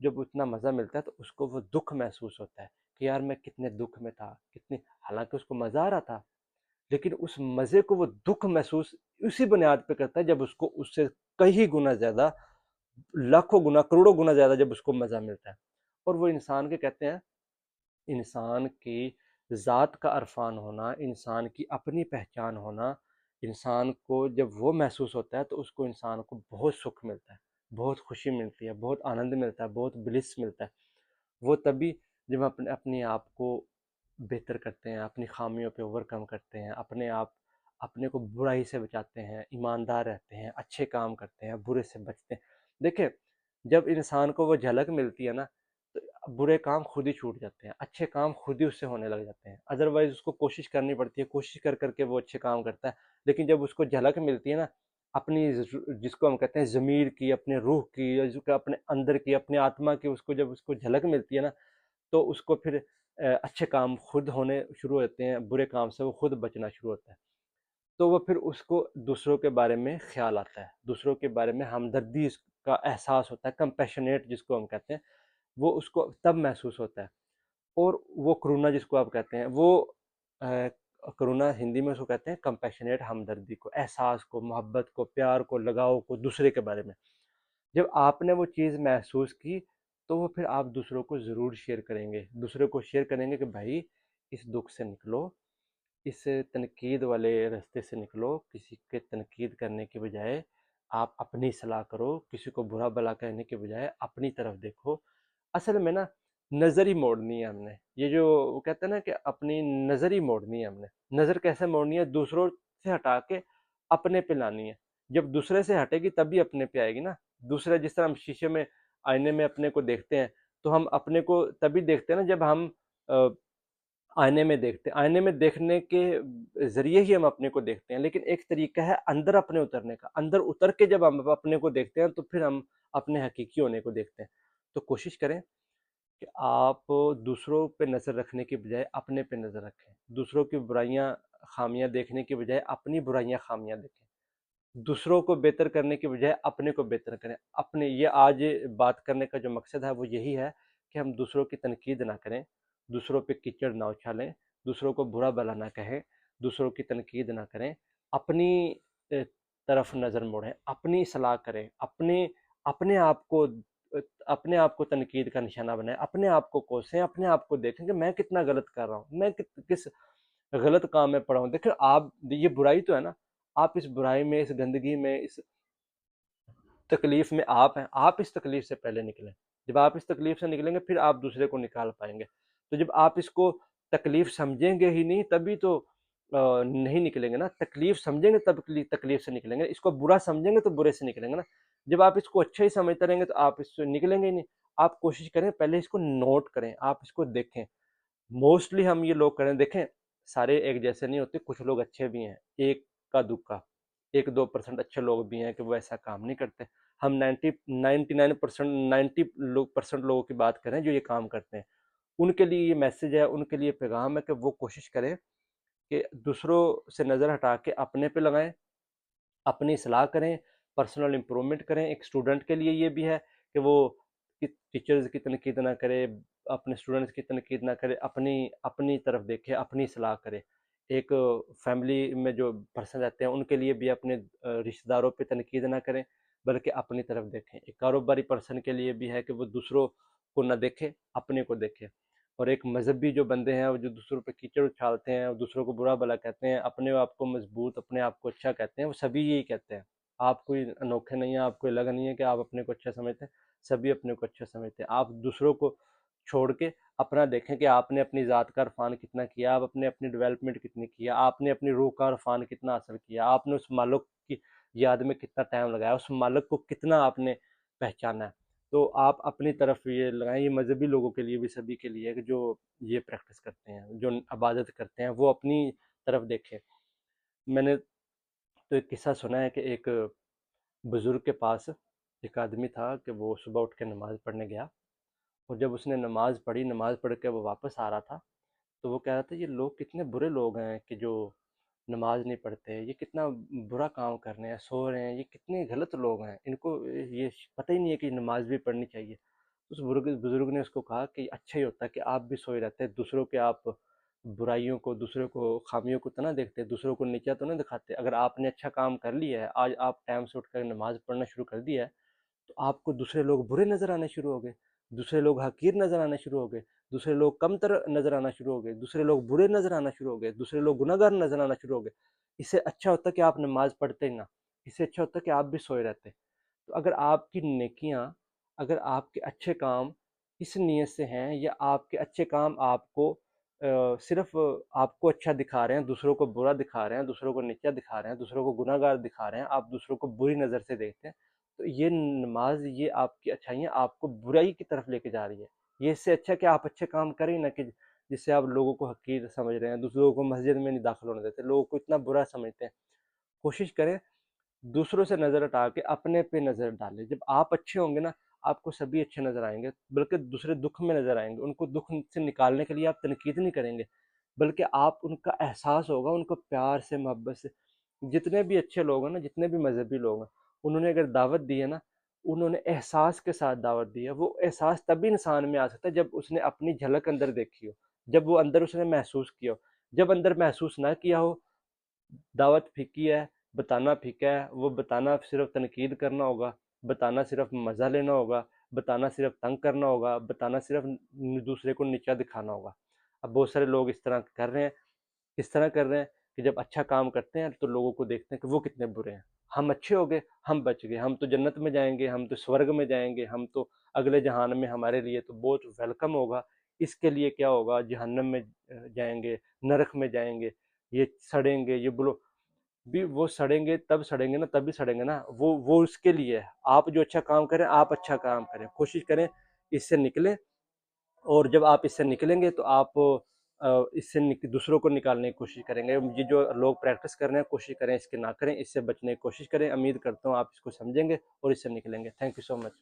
جب اتنا مزہ ملتا ہے تو اس کو وہ دکھ محسوس ہوتا ہے کہ یار میں کتنے دکھ میں تھا، کتنی، حالانکہ اس کو مزہ آ رہا تھا، لیکن اس مزے کو وہ دکھ محسوس اسی بنیاد پہ کرتا ہے جب اس کو اس سے کئی گنا زیادہ، لاکھوں گنا، کروڑوں گنا زیادہ جب اس کو مزہ ملتا ہے۔ اور وہ انسان کے کہتے ہیں، انسان کی ذات کا عرفان ہونا، انسان کی اپنی پہچان ہونا، انسان کو جب وہ محسوس ہوتا ہے تو اس کو انسان کو بہت سکھ ملتا ہے، بہت خوشی ملتی ہے، بہت آنند ملتا ہے، بہت بلس ملتا ہے۔ وہ تبھی جب ہم اپنے آپ کو بہتر کرتے ہیں، اپنی خامیوں پہ اوور کم کرتے ہیں، اپنے کو برائی سے بچاتے ہیں، ایماندار رہتے ہیں، اچھے کام کرتے ہیں، برے سے بچتے ہیں۔ دیکھیں، جب انسان کو وہ جھلک ملتی ہے نا، تو برے کام خود ہی چھوٹ جاتے ہیں، اچھے کام خود ہی اس سے ہونے لگ جاتے ہیں۔ ادروائز اس کو کوشش کرنی پڑتی ہے، کوشش کر کر کے وہ اچھے کام کرتا ہے، لیکن جب اس کو جھلک ملتی ہے نا اپنی جس کو ہم کہتے ہیں ضمیر کی، اپنے روح کی، یا جس کو اپنے اندر کی، اپنے آتما کی، اس کو جب اس کو جھلک ملتی ہے نا، تو اس کو پھر اچھے کام خود ہونے شروع ہوتے ہیں، برے کام سے وہ خود بچنا شروع ہوتا ہے۔ تو وہ پھر اس کو دوسروں کے بارے میں خیال آتا ہے، دوسروں کے بارے میں ہمدردی اس کا احساس ہوتا ہے، کمپیشنیٹ جس کو ہم کہتے ہیں، وہ اس کو تب محسوس ہوتا ہے۔ اور وہ کرونا جس کو آپ کہتے ہیں، وہ کرونا ہندی میں اس کو کہتے ہیں کمپیشنیٹ، ہمدردی کو، احساس کو، محبت کو، پیار کو، لگاؤ کو دوسرے کے بارے میں۔ جب آپ نے وہ چیز محسوس کی تو وہ پھر آپ دوسروں کو ضرور شیئر کریں گے، دوسروں کو شیئر کریں گے کہ بھائی اس دکھ سے نکلو، اس تنقید والے راستے سے نکلو، کسی کے تنقید کرنے کے بجائے آپ اپنی اصلاح کرو، کسی کو برا بھلا کہنے کے بجائے اپنی طرف دیکھو۔ اصل میں نا نظر ہی موڑنی ہے ہم نے، یہ جو وہ کہتے ہیں نا کہ اپنی نظر ہی موڑنی ہے ہم نے۔ نظر کیسے موڑنی ہے؟ دوسروں سے ہٹا کے اپنے پہ لانی ہے۔ جب دوسرے سے ہٹے گی تبھی اپنے پہ آئے گی نا۔ دوسرے جس طرح ہم شیشے میں، آئینے میں اپنے کو دیکھتے ہیں، تو ہم اپنے کو تبھی دیکھتے ہیں نا جب ہم آئینے میں دیکھتے ہیں، آئینے میں دیکھنے کے ذریعے ہی ہم اپنے کو دیکھتے ہیں، لیکن ایک طریقہ ہے اندر اپنے اترنے کا، اندر اتر کے جب ہم اپنے کو دیکھتے ہیں تو پھر ہم اپنے حقیقی ہونے کو دیکھتے ہیں۔ تو کوشش کریں کہ آپ دوسروں پہ نظر رکھنے کے بجائے اپنے پہ نظر رکھیں، دوسروں کی برائیاں، خامیاں دیکھنے کے بجائے اپنی برائیاں، خامیاں دیکھیں، دوسروں کو بہتر کرنے کے بجائے اپنے کو بہتر کریں۔ اپنے یہ آج بات کرنے کا جو مقصد ہے وہ یہی ہے کہ ہم دوسروں کی تنقید نہ کریں، دوسروں پہ کیچڑ نہ اچھالیں، دوسروں کو برا بھلا نہ کہیں، دوسروں کی تنقید نہ کریں، اپنی طرف نظر موڑیں، اپنی اصلاح کریں، اپنے آپ کو اپنے آپ کو تنقید کا نشانہ بنائیں، اپنے آپ کو کوسیں، اپنے آپ کو دیکھیں کہ میں کتنا غلط کر رہا ہوں، میں کس غلط کام میں پڑا ہوں۔ دیکھیں آپ، یہ برائی تو ہے نا، آپ اس برائی میں، اس گندگی میں، اس تکلیف میں آپ ہیں، آپ اس تکلیف سے پہلے نکلیں۔ جب آپ اس تکلیف سے نکلیں گے پھر آپ دوسرے کو نکال پائیں گے۔ تو جب آپ اس کو تکلیف سمجھیں گے ہی نہیں تبھی تو نہیں نکلیں گے نا۔ تکلیف سمجھیں گے تب تکلیف سے نکلیں گے، اس کو برا سمجھیں گے تو برے سے نکلیں گے نا۔ جب آپ اس کو اچھا ہی سمجھتے رہیں گے تو آپ اس سے نکلیں گے ہی نہیں۔ آپ کوشش کریں پہلے اس کو نوٹ کریں، آپ اس کو دیکھیں۔ موسٹلی ہم یہ لوگ کریں، دیکھیں سارے ایک جیسے نہیں ہوتے، کچھ لوگ اچھے بھی ہیں، ایک کا دکا، 1-2% اچھے لوگ بھی ہیں کہ وہ ایسا کام نہیں کرتے۔ ہم 90% لوگوں کی بات کریں جو یہ کام کرتے ہیں، ان کے لیے یہ میسج ہے، ان کے لیے پیغام ہے کہ وہ کوشش کریں کہ دوسروں سے نظر ہٹا کے اپنے پہ لگائیں، اپنی اصلاح کریں، پرسنل امپرومنٹ کریں۔ ایک اسٹوڈنٹ کے لیے یہ بھی ہے کہ وہ ٹیچرز کی تنقید نہ کرے، اپنے اسٹوڈنٹس کی تنقید نہ کرے، اپنی طرف دیکھے، اپنی اصلاح کرے۔ ایک فیملی میں جو پرسن رہتے ہیں ان کے لیے بھی اپنے رشتہ داروں پہ تنقید نہ کریں بلکہ اپنی طرف دیکھیں۔ ایک کاروباری پرسن کے لیے بھی ہے کہ وہ دوسروں کو نہ دیکھے، اپنے کو دیکھے۔ اور ایک مذہبی جو بندے ہیں وہ جو دوسروں پہ کیچڑ اچھالتے ہیں اور دوسروں کو برا بھلا کہتے ہیں، اپنے آپ کو مضبوط، اپنے آپ کو اچھا کہتے ہیں، وہ سبھی یہی کہتے ہیں۔ آپ کوئی انوکھے نہیں ہیں، آپ کوئی الگ نہیں ہے کہ آپ اپنے کو اچھا سمجھتے ہیں، سبھی اپنے کو اچھا سمجھتے ہیں۔ آپ دوسروں کو چھوڑ کے اپنا دیکھیں کہ آپ نے اپنی ذات کا عرفان کتنا کیا، آپ اپنی ڈیولپمنٹ کتنی کیا، آپ نے اپنی روح کا عرفان کتنا حاصل کیا، آپ نے اس مالک کی یاد میں کتنا ٹائم لگایا، اس مالک کو کتنا آپ نے پہچانا ہے۔ تو آپ اپنی طرف یہ لگائیں۔ یہ مذہبی لوگوں کے لیے بھی، سبھی کے لیے کہ جو یہ پریکٹس کرتے ہیں، جو عبادت کرتے ہیں، وہ اپنی طرف دیکھیں۔ میں نے تو ایک قصہ سنا ہے کہ ایک بزرگ کے پاس ایک آدمی تھا کہ وہ صبح اٹھ کے نماز پڑھنے گیا، اور جب اس نے نماز پڑھی، نماز پڑھ کے وہ واپس آ رہا تھا تو وہ کہہ رہا تھا یہ لوگ کتنے برے لوگ ہیں کہ جو نماز نہیں پڑھتے، یہ کتنا برا کام کر رہے ہیں، سو رہے ہیں، یہ کتنے غلط لوگ ہیں، ان کو یہ پتہ ہی نہیں ہے کہ نماز بھی پڑھنی چاہیے۔ اس بزرگ نے اس کو کہا کہ اچھا ہی ہوتا ہے کہ آپ بھی سوئے رہتے ہیں، دوسروں کے آپ برائیوں کو، دوسروں کو، خامیوں کو تو نہ دیکھتے، دوسروں کو نیچا تو نہ دکھاتے۔ اگر آپ نے اچھا کام کر لیا ہے، آج آپ ٹائم سے اٹھ کر نماز پڑھنا شروع کر دیا ہے، تو آپ کو دوسرے لوگ برے نظر آنے شروع ہو گئے، دوسرے لوگ حقیر نظر آنا شروع ہو گئے، دوسرے لوگ کم تر نظر آنا شروع ہو گئے، دوسرے لوگ برے نظر آنا شروع ہو گئے، دوسرے لوگ گناہ گار نظر آنا شروع ہو گئے۔ اس سے اچھا ہوتا کہ آپ نماز پڑھتے ہی نہ، اس سے اچھا ہوتا کہ آپ بھی سوئے رہتے۔ تو اگر آپ کی نیکیاں، اگر آپ کے اچھے کام اس نیت سے ہیں، یا آپ کے اچھے کام آپ کو صرف آپ کو اچھا دکھا رہے ہیں، دوسروں کو برا دکھا رہے ہیں، دوسروں کو نیچا دکھا رہے ہیں، دوسروں کو گناہ گار دکھا رہے ہیں، آپ دوسروں کو بری نظر سے دیکھتے ہیں، تو یہ نماز، یہ آپ کی اچھائیاں آپ کو برائی کی طرف لے کے جا رہی ہے۔ یہ اس سے اچھا کہ آپ اچھے کام کریں نہ، کہ جس سے آپ لوگوں کو حقیر سمجھ رہے ہیں، دوسروں کو مسجد میں نہیں داخل ہونے دیتے، لوگوں کو اتنا برا سمجھتے ہیں۔ کوشش کریں دوسروں سے نظر ہٹا کے اپنے پہ نظر ڈالیں۔ جب آپ اچھے ہوں گے نا، آپ کو سبھی اچھے نظر آئیں گے، بلکہ دوسرے دکھ میں نظر آئیں گے، ان کو دکھ سے نکالنے کے لیے آپ تنقید نہیں کریں گے، بلکہ آپ ان کا احساس ہوگا، ان کو پیار سے، محبت سے۔ جتنے بھی اچھے لوگ ہیں نا، جتنے بھی مذہبی لوگ ہیں، انہوں نے اگر دعوت دی ہے نا، انہوں نے احساس کے ساتھ دعوت دی ہے۔ وہ احساس تبھی انسان میں آ سکتا ہے جب اس نے اپنی جھلک اندر دیکھی ہو، جب وہ اندر اس نے محسوس کیا ہو۔ جب اندر محسوس نہ کیا ہو، دعوت پھیکی ہے، بتانا پھیکا ہے، وہ بتانا صرف تنقید کرنا ہوگا، بتانا صرف مزہ لینا ہوگا، بتانا صرف تنگ کرنا ہوگا، بتانا صرف دوسرے کو نیچا دکھانا ہوگا۔ اب بہت سارے لوگ اس طرح کر رہے ہیں، اس طرح کر رہے ہیں کہ جب اچھا کام کرتے ہیں تو لوگوں کو دیکھتے ہیں کہ وہ کتنے برے ہیں۔ ہم اچھے ہو گئے، ہم بچ گئے، ہم تو جنت میں جائیں گے، ہم تو سورگ میں جائیں گے، ہم تو اگلے جہان میں ہمارے لیے تو بہت ویلکم ہوگا۔ اس کے لیے کیا ہوگا، جہنم میں جائیں گے، نرک میں جائیں گے، یہ سڑیں گے، یہ بلو بھی وہ سڑیں گے، تب سڑیں گے نا، تب بھی سڑیں گے نا، وہ اس کے لیے ہے۔ آپ جو اچھا کام کریں، آپ اچھا کام کریں، کوشش کریں اس سے نکلیں، اور جب آپ اس سے نکلیں گے تو آپ اس سے دوسروں کو نکالنے کی کوشش کریں گے۔ یہ جو لوگ پریکٹس کر رہے ہیں، کوشش کریں اس کے نہ کریں، اس سے بچنے کی کوشش کریں۔ امید کرتا ہوں آپ اس کو سمجھیں گے اور اس سے نکلیں گے۔ Thank you so much.